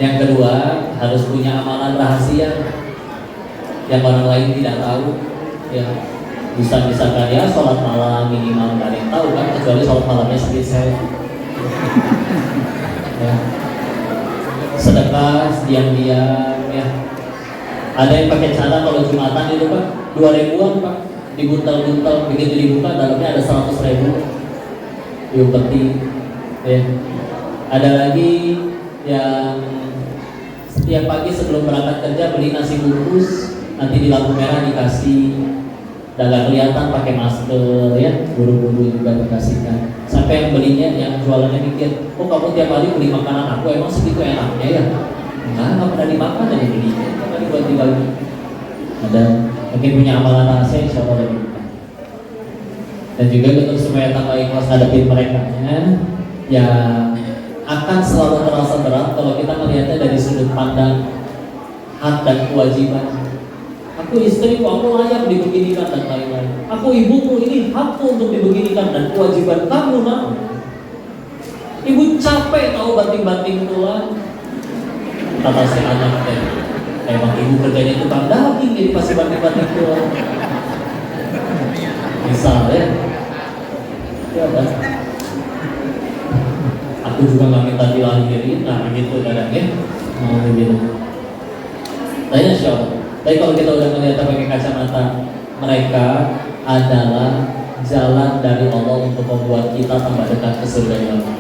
Yang kedua, harus punya amalan rahasia yang orang lain tidak tahu ya. Bisa-misalkan ya sholat malam minimal nggak ada yang tahu kan, kecuali sholat malamnya split self ya. Sedekah diam-diam ya. Ada yang pakai cara kalau Jumatan itu Pak 2.000-an Pak, dibuntal-buntal, begitu dibuka dalamnya ada 100.000. Penting ya. Ada lagi yang setiap pagi sebelum berangkat kerja beli nasi bungkus, nanti di lampu merah dikasih, dan gak kelihatan pakai masker ya, buru-buru juga dikasihkan. Sampai yang belinya, yang jualannya mikir, oh kamu tiap hari beli makanan aku, emang segitu enaknya ya? nggak pernah dimakan dari beli, nggak dibuat dibagi. Ada mungkin punya amalan rahasia, insya Allah lebih. Dan juga untuk supaya tambah ikhlas hadapin mereka yang akan selalu terasa berat kalau kita melihatnya dari sudut pandang hak dan kewajiban. Aku istriku, aku layak dibeginikan dan lain-lain. Aku ibumu, ini hakku untuk dibeginikan dan kewajiban kamu nak. Ibu capek tahu banting-banting tulang. Kata si anak teh, emang ibu kerjanya tukang daging jadi pasti banting-banting tulang. Misalnya, ya kan? Aku juga nggak minta dilahirin, nah gitu kadang-kadang ya, gitu. Tanya siapa? Tapi kalau kita udah melihat pakai kacamata, mereka adalah jalan dari Allah untuk membuat kita tambah dekat ke surga Allah.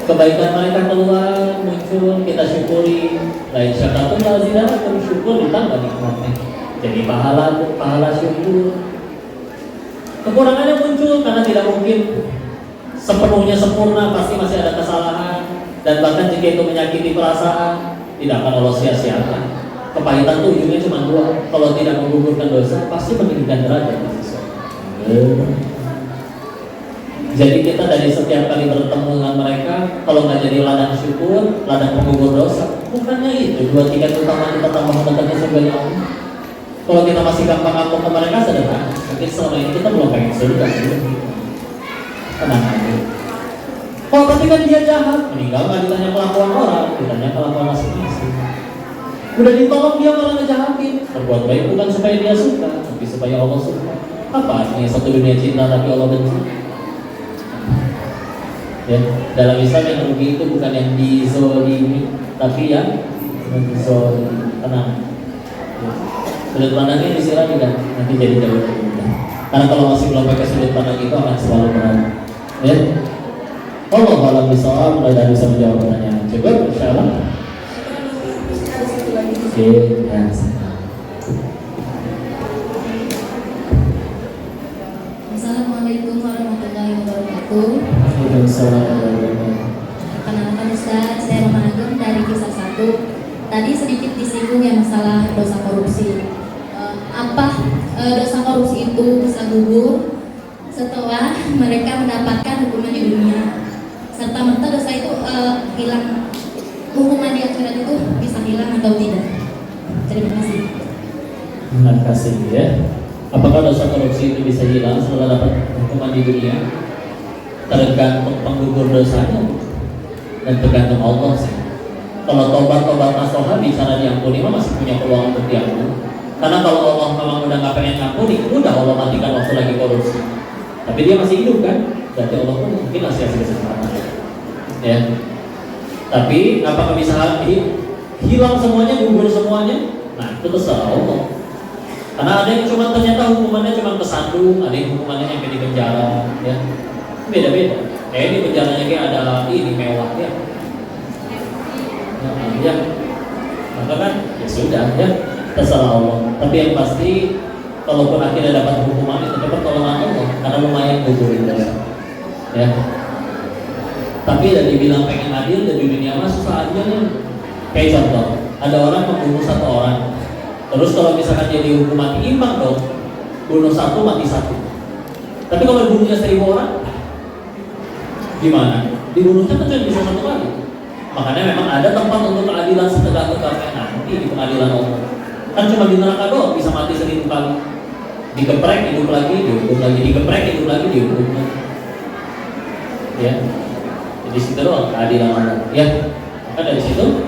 Kebaikan mereka keluar, muncul, kita syukuri. Lain syakatum lazidah, syukur ditambah nikmatnya. Jadi pahala syukur. Kekurangannya muncul karena tidak mungkin sepenuhnya sempurna, pasti masih ada kesalahan. Dan bahkan jika itu menyakiti perasaan, tidak akan Allah sia-siakan. Kepahitan tuh ujungnya cuma dua. Kalau tidak menggugurkan dosa, pasti meninggikan derajat. Jadi kita dari setiap kali bertemu dengan mereka, kalau nggak jadi ladang syukur, ladang penggugur dosa. Bukannya itu, 2 tiket utama kita tambah mendekatnya surga Allah. Kalau kita masih gampang ngomong ke mereka, sederhana. Mungkin selama ini kita belum pengen surga. Tenang aja. Oh, tapi kan dia jahat. Meninggal nggak ditanya kelakuan orang, ditanya kelakuan masing-masing. Udah ditolong dia malah ngejahatin. Berbuat baik bukan supaya dia suka, tapi supaya Allah suka. Apa artinya satu dunia cinta tapi Allah benci? Ya, dalam Islam yang rugi itu bukan yang dizolimi, tapi yang menzolimi. Tenang. Ya. Sudut pandangnya disiram juga nanti jadi jauh lebih mudah. Karena kalau masih belum pakai sudut pandang itu akan selalu berat. Ya. Allah alam bisawab, mudah-mudahan bisa menjawab pertanyaan. Coba, insyaallah. Oke, ya. Assalamualaikum warahmatullahi wabarakatuh. Perkenalkan Ustaz, saya Roman Ageng dari kisah 1. Tadi sedikit disinggung yang masalah dosa korupsi. Dosa korupsi itu bisa gugur setelah mereka mendapatkan hukuman di dunia. Serta merta dosa itu hilang, hukuman di akhirat itu bisa hilang atau tidak. Terima kasih. Terima kasih ya. Apakah dosa korupsi itu bisa hilang setelah dapat hukuman di dunia? Tergantung penggugur dosanya dan tergantung Allah sih. Kalau tobat nasuha bicara diampuni, masih punya peluang untuk diampuni. Karena kalau Allah memang udah nggak pengen ngampuni, udah Allah matikan waktu lagi korupsi. Tapi dia masih hidup kan? Berarti Allah pun mungkin masih kasih kesempatan. Ya. Tapi apakah bisa hilang semuanya, gugur semuanya? Nah itu terserah Allah. Karena ada yang cuma ternyata hukumannya cuma kesandung, ada yang hukumannya sampai di penjara, ya. Beda-beda. Ini penjaranya kayak ada ini mewah ya. Ya. Maka kan ya sudah ya, terserah Allah. Tapi yang pasti kalaupun akhirnya dapat hukuman itu dapat pertolongan Allah karena lumayan gugurin dosa. Ya. Tapi dan dibilang pengen adil dan di dunia mah susah adilnya. Kayak contoh, ada orang membunuh 1 orang. Terus kalau misalkan jadi hukuman imbang dong, bunuh 1 mati 1. Tapi kalau bunuhnya 1000 orang, gimana? Dibunuhnya kan cuma bisa 1 kali. Makanya memang ada tempat untuk keadilan setegak-tegaknya nanti di pengadilan Allah. Kan cuma di neraka doang bisa mati 1000 kali. Digeprek hidup lagi, dihukum lagi, digeprek hidup lagi, dihukum lagi. Ya, jadi situ doang keadilan Allah. Ya, maka dari situ,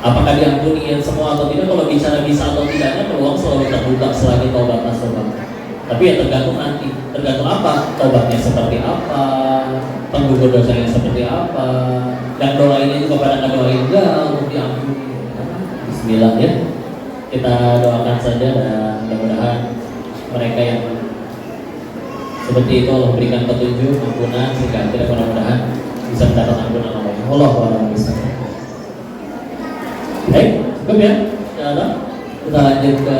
apakah diampuni semua atau tidak? Kalau bicara bisa atau tidaknya, peluang selalu terbuka selagi taubat nasuha. Tapi ya tergantung nanti, tergantung apa, taubatnya seperti apa, penggugur dosanya seperti apa, dan doainnya juga pada ngedoain enggak untuk diampuni. Bismillah ya, kita doakan saja dan mudah-mudahan mereka yang seperti itu Allah berikan petunjuk, ampunan sehingga akhirnya mudah-mudahan bisa mendapat ampunan Allah. Wallahu a'lam bishawab. Baik, cukup ya. Insyaallah kita lanjut ke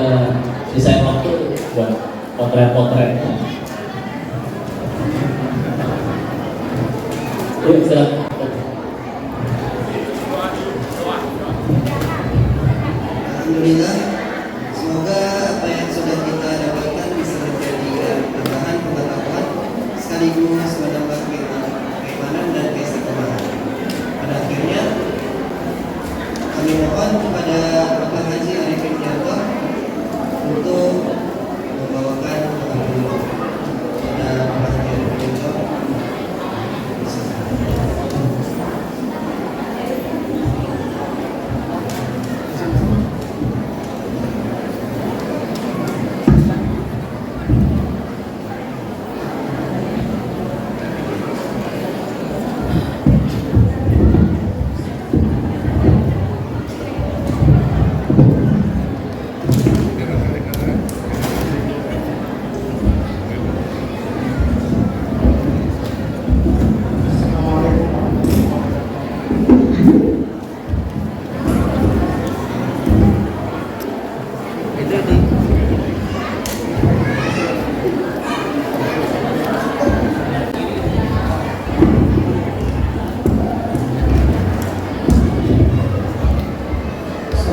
sisa waktu buat potret-potret. Yuk silakan. Mohon kepada Bapak Haji Arifin Tianto untuk membawakan kepada Bapak Haji Arifin Tianto.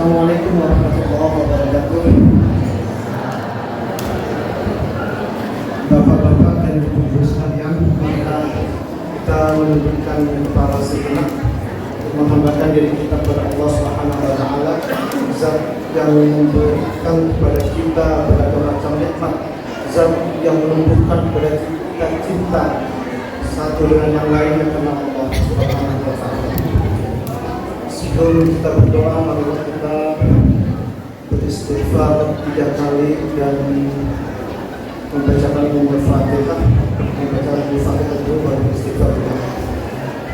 Assalamualaikum warahmatullahi wabarakatuh. Bapak-bapak dan ibu-ibu sekalian, kita menunjukkan para sejenak menghambakan diri kita kepada Allah Subhanahu wa taala, zat yang memberikan kepada kita berbagai macam nikmat, zat yang menumbuhkan kepada kita cinta satu dengan yang lainnya karena Allah Subhanahu wa taala. Sebelum kita berdoa, mari kita beristighfar 3 kali dan membacakan Al-Fatihah. Membacakan Al-Fatihah dulu baru beristighfar.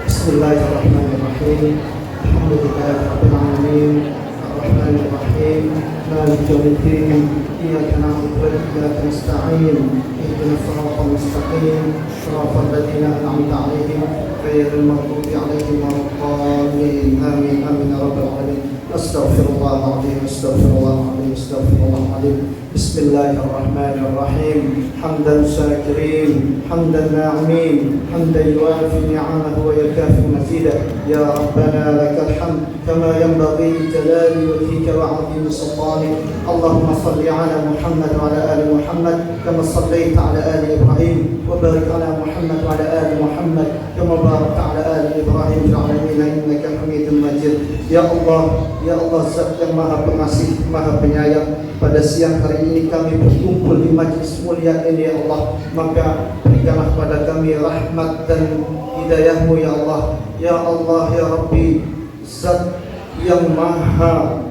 Bismillahirrahmanirrahim. Alhamdulillahirabbil alamin. Ar-Rahmanir Rahim. Maliki yaumiddin. Iyyaka na'budu wa iyyaka nasta'in. Ihdinas siratal mustaqim. Shiratal ladzina an'amta 'alaihim ghairil maghdubi 'alaihim waladdallin. Amin. Amin ya rabbal alamin. Astaghfirullahaladzim. Astaghfirullahaladzim. Astaghfirullahaladzim. Bismillahirrahmanirrahim. Hamdan syakirin, hamdan na'imin, hamdan yuafi ni'amahu wa yakafi mazidah. Ya Rabbana lakal hamd kama yanbaghi li jalali wajhika wa 'azimi sultanik. Allahumma salli ala Muhammad wa ala ali Muhammad kama sallaita ala ali Ibrahim wa barik ala Muhammad wa ala ali Muhammad kama barakta ala ali Ibrahim fil alamin innaka Hamidum Majid. Ya Allah, ya Allah Zat yang Maha Pengasih, Maha Penyayang, pada siang hari ini kami berkumpul di majlis mulia ini ya Allah, maka berikanlah kepada kami rahmat dan hidayah-Mu ya Allah. Ya Allah ya Rabbi, Zat yang Maha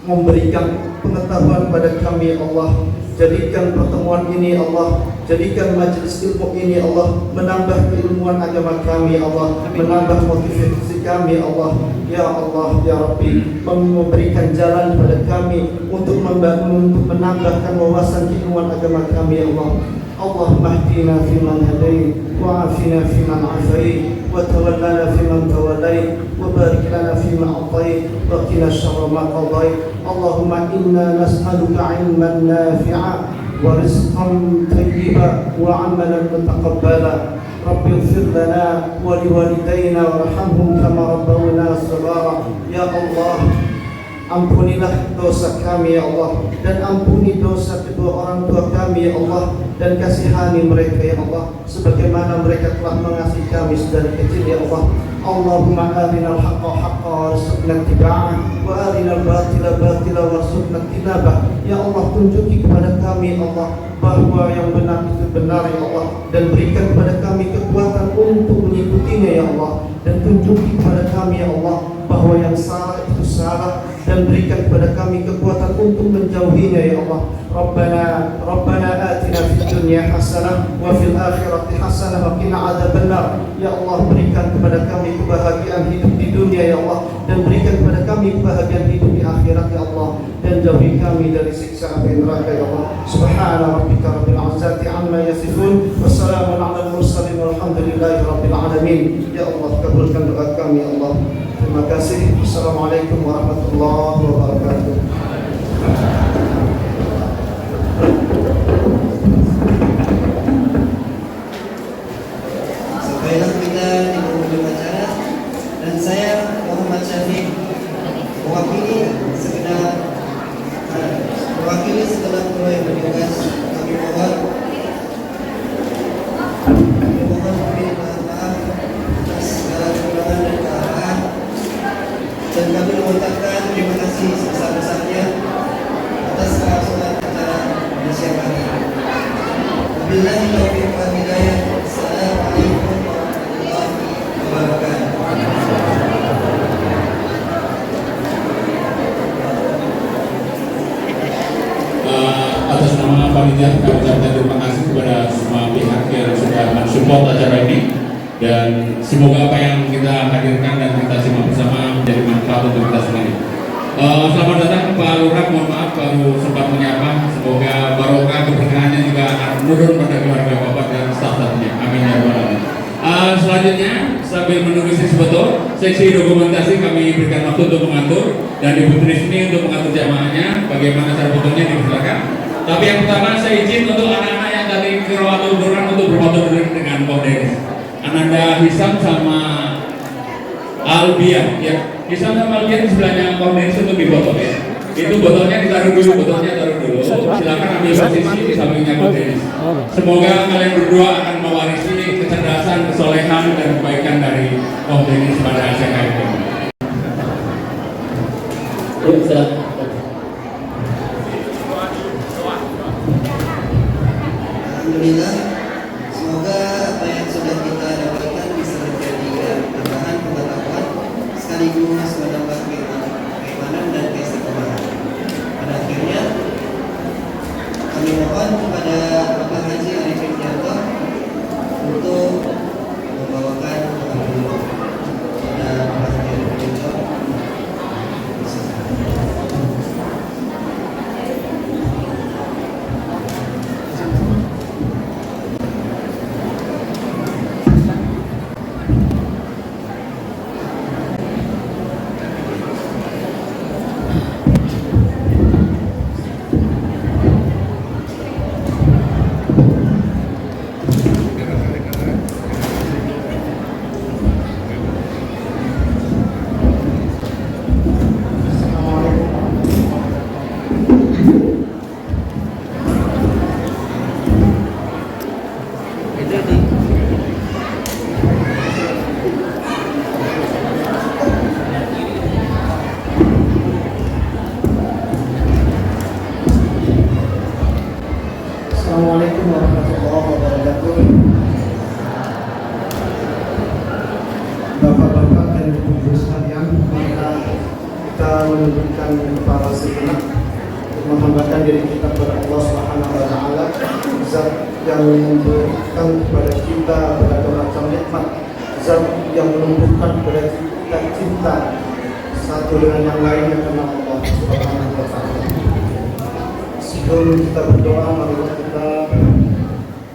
memberikan pengetahuan pada kami ya Allah. Jadikan pertemuan ini Allah, jadikan majlis ilmu ini Allah menambah keilmuan agama kami Allah, menambah motivasi kami Allah. Ya Allah ya Rabbi, memberikan jalan pada kami untuk menambahkan wawasan keilmuan agama kami Allah. Allahumma hdina fiman hadait wa afina fiman afait wa tawallana fiman tawallait wa barik lana fima atait wa qina syarra ma qadait. Allahumma inna nas'aluka 'ilman nafi'a wa rizqan thayyiban wa 'amalan mutaqabbala. Rabbi ighfir lana wa liwalidayna warhamhum kama rabbawna shaghara. Ya Allah, ampunilah dosa kami ya Allah, dan ampuni dosa kedua orang tua kami ya Allah, dan kasihani mereka ya Allah sebagaimana mereka telah mengasihi kami sedari kecil ya Allah. Allahumma arinal haqqa haqqa warzuqna ittiba'ah wa arinal batila batila warzuqna ijtinabah. Ya Allah, tunjuki kepada kami Allah bahwa yang benar itu benar ya Allah, dan berikan kepada kami kekuatan untuk mengikutinya ya Allah, dan tunjuki kepada kami ya Allah bahwa yang salah itu salah, dan berikan kepada kami kekuatan untuk menjauhinya ya Allah. Rabbana atina fid dunya hasanah wa fil akhirati hasanah wa qina adzabannar. Ya Allah, berikan kepada kami kebahagiaan hidup di dunia ya Allah, dan berikan kepada kami kebahagiaan hidup di akhirat ya Allah, dan jauhi kami dari siksa api neraka ya Allah. Subhana rabbika rabbil izzati amma yasifun wa salamun alal mursalin walhamdulillahi rabbil alamin. Ya Allah, kabulkan doa kami ya Allah. Terima kasih. Assalamualaikum warahmatullahi wabarakatuh. Sampailah kita di penghujung acara, dan saya Muhammad Syafiq mewakili segenap kru yang bertugas, kami mohon maaf atas segala kekurangan dan kesalahan, dan kami mengucapkan terima kasih kasih sebesar-besarnya atas kelangsungan acara di siang hari ini. Wabillahi taufiq wal hidayah. Assalamualaikum warahmatullahi wabarakatuh. Atas nama panitia kami ucapkan terima kasih kepada semua pihak yang sudah mensupport acara ini, dan semoga apa yang kita hadirkan dan kita simak bersama menjadi manfaat untuk kita semuanya. Selamat datang Pak Lurah, mohon maaf baru sempat menyapa. Semoga barokah keberkahannya juga akan menurun pada keluarga Bapak dan staf-stafnya. Amin ya rabbal alamin. Selanjutnya sambil menunggu sesi foto, seksi dokumentasi kami berikan waktu untuk mengatur, dan Ibu Tri ini untuk mengatur jamaahnya. Bagaimana cara fotonya dipersilakan. Tapi yang pertama saya izin untuk anak-anak yang tadi ke Rawatul Quran untuk berfoto dengan Pak Denis. Ananda Hisam sama Albian, ya. Hisam sama Albian sebelahnya Pak Denis untuk difoto ya. Itu botolnya ditaruh dulu, silakan ambil posisi di sampingnya Pak Denis. Semoga kalian berdua akan mewarisi kecerdasan, kesolehan, dan kebaikan dari Pak Denis pada Asia KFM. Alhamdulillah, semoga apa yang sudah kita dapatkan bisa menjadi tambahan pengetahuan sekaligus menambah keimanan dan keistiqomahan. Pada akhirnya kami mohon kepada Bapak Haji Arifin Janto untuk membawakan doa pada Bapak Haji Arifin Janto. Assalamualaikum warahmatullahi wabarakatuh. Bapak-bapak dan ibu-ibu sekalian, marilah kita menundukkan kepala sejenak untuk menghambakan diri kita kepada Allah Subhanahu wa taala, Zat yang memberikan kepada kita berbagai macam nikmat, Zat yang menumbuhkan kepada kita cinta satu dengan yang lainnya karena Allah Subhanahu wa taala. Sebelum kita berdoa, marilah kita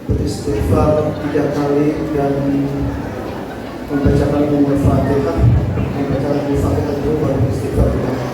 beristighfar 3 kali dan membacakan Al-Fatihah. Membacakan Al-Fatihah dulu baru beristighfar 3 kali.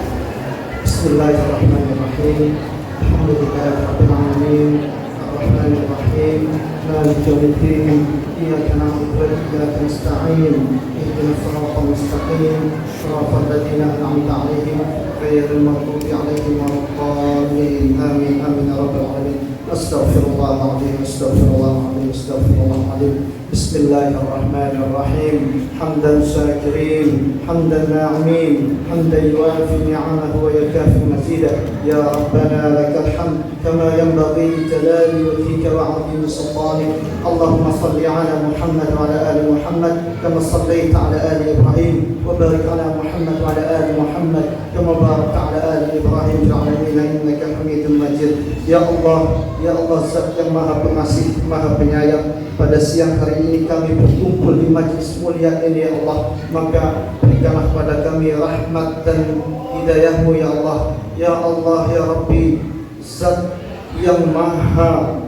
Bismillahirrahmanirrahim. Alhamdulillahirabbil alamin. Ar-Rahmanirrahim. Maliki yaumiddin. Iyyaka na'budu wa iyyaka nasta'in. Ihdinas siratal mustaqim. Shiratal ladzina an'amta 'alaihim ghairil maghdubi 'alaihim waladdallin. Amin. Amin ya rabbal alamin. Astaghfirullahaladzim. Astaghfirullahaladzim. Astaghfirullahaladzim. Bismillahirrahmanirrahim. Hamdan syakirin, hamdan na'imin, hamdan yuafi ni'amahu wa yakafi mazidah. Ya Rabbana lakal hamd kama yanbaghi li jalali wajhika wa 'azimi sultanik. Allahumma salli ala Muhammad wa ala ali Muhammad kama sallaita ala ali Ibrahim wa barik ala Muhammad wa ala ali Muhammad kama barakta ala ali Ibrahim fil alamin innaka Hamidum Majid. Ya Allah, ya Allah Zat yang Maha Pengasih, Maha Penyayang, pada siang hari ini kami berkumpul di majlis mulia ini ya Allah, maka berikanlah kepada kami rahmat dan hidayah-Mu ya Allah. Ya Allah, ya Rabbi, Zat yang Maha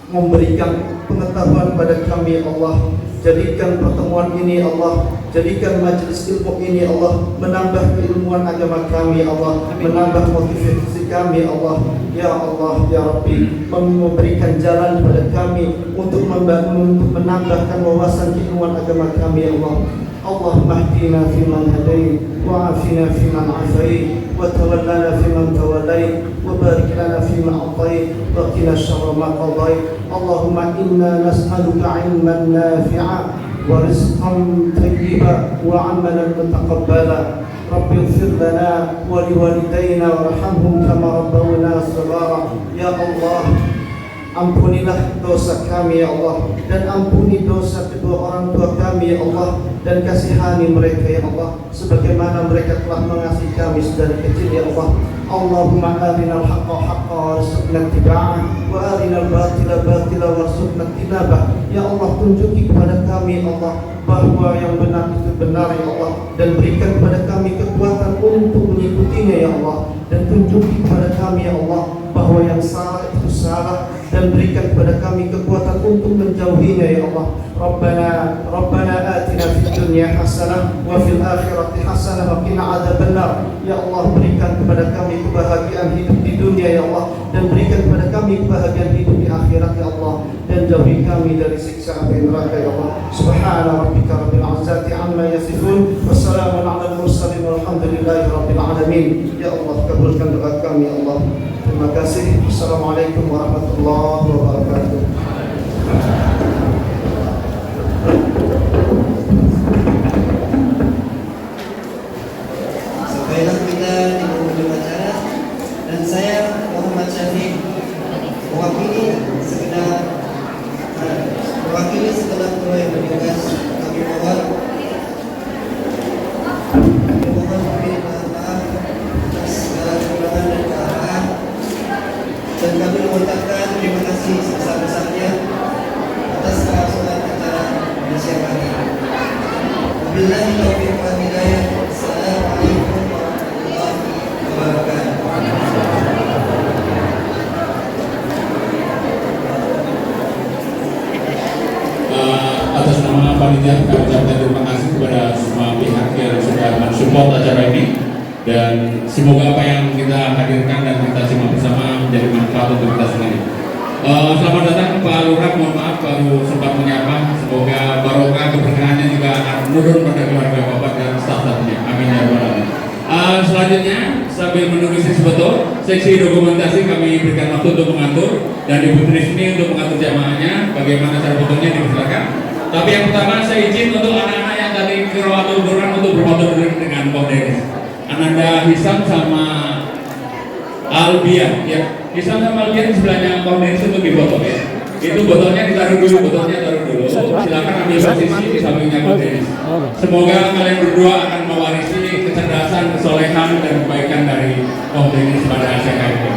memberikan pengetahuan pada kami ya Allah. Jadikan pertemuan ini Allah, jadikan majlis ilmu ini Allah menambah keilmuan agama kami Allah, menambah motivasi kami Allah. Ya Allah, ya Rabbi, memberikan jalan kepada kami untuk menambahkan wawasan keilmuan agama kami Allah. Allahumma hdina fiman hadait wa afina fiman afait wa tawallana fiman tawallait wa barik lana fima atait wa qina syarra ma qadait. Allahumma inna nas'aluka ilman nafi'a ورزقا طيبا وعملا متقبلا. رب اغفر لنا ولوالدينا وارحمهم كما ربونا صغارا. Ya Allah, ampunilah dosa kami ya Allah, dan ampuni dosa kedua orang tua kami ya Allah, dan kasihani mereka ya Allah sebagaimana mereka telah mengasihi kami sedari kecil ya Allah. Allahumma arinal haqqa haqqa warzuqna ittiba'ah wa arinal batila batila warzuqna ijtinabah. Ya Allah, tunjuki kepada kami ya Allah bahwa yang benar itu benar ya Allah, dan berikan kepada kami kekuatan untuk mengikutinya ya Allah, dan tunjuki kepada kami ya Allah bahwa yang salah itu salah, dan berikan kepada kami kekuatan untuk menjauhinya ya Allah. Rabbana atina fid dunya hasanah wa fil akhirati hasanah wa qina adzabannar. Ya Allah, berikan kepada kami kebahagiaan hidup di dunia ya Allah, dan berikan kepada kami kebahagiaan hidup di akhirat ya Allah, dan jauhi kami dari siksa api neraka ya Allah. Subhana rabbika rabbil izzati amma yasifun, wassalamun alal mursalin walhamdulillahi rabbil alamin. Ya Allah, kabulkan doa kami ya Allah. Terima kasih. Assalamualaikum warahmatullahi wabarakatuh. Sampailah kita di penghujung acara, dan saya Muhammad Syafiq mewakili segenap kru yang bertugas, kami mohon maaf atas segala kekurangan dan kesalahan, dan kami mengucapkan terima kasih sebesar-besarnya atas kelangsungan acara di siang hari. Wabillahi taufiq wal hidayah. Assalamualaikum warahmatullahi wabarakatuh. Atas nama panitia kami ucapkan terima kasih kepada semua pihak yang sudah mensupport acara ini, dan semoga apa yang kita hadirkan dan kita simak bersama menjadi manfaat untuk kita sendiri. Selamat datang Pak Lurah, mohon maaf baru sempat menyapa. Semoga barokah keberkahannya juga akan menurun pada keluarga Bapak dan staf-stafnya. Amin ya rabbal alamin. Selanjutnya sambil menunggu sesi foto, seksi dokumentasi kami berikan waktu untuk mengatur, dan Ibu Trisni untuk mengatur jamaahnya. Bagaimana cara fotonya dipersilakan. Tapi yang pertama saya izin untuk anak-anak yang tadi ke Rawatul Quran untuk berfoto dengan Pak Denis. Ananda Hisam sama Albian, ya. Hisam sama Albian sebelahnya Pak Denis untuk difoto ya. Itu botolnya ditaruh dulu, silakan ambil posisi di sampingnya Pak Denis. Semoga kalian berdua akan mewarisi kecerdasan, kesolehan dan kebaikan dari Pak Denis pada akhir hayatnya.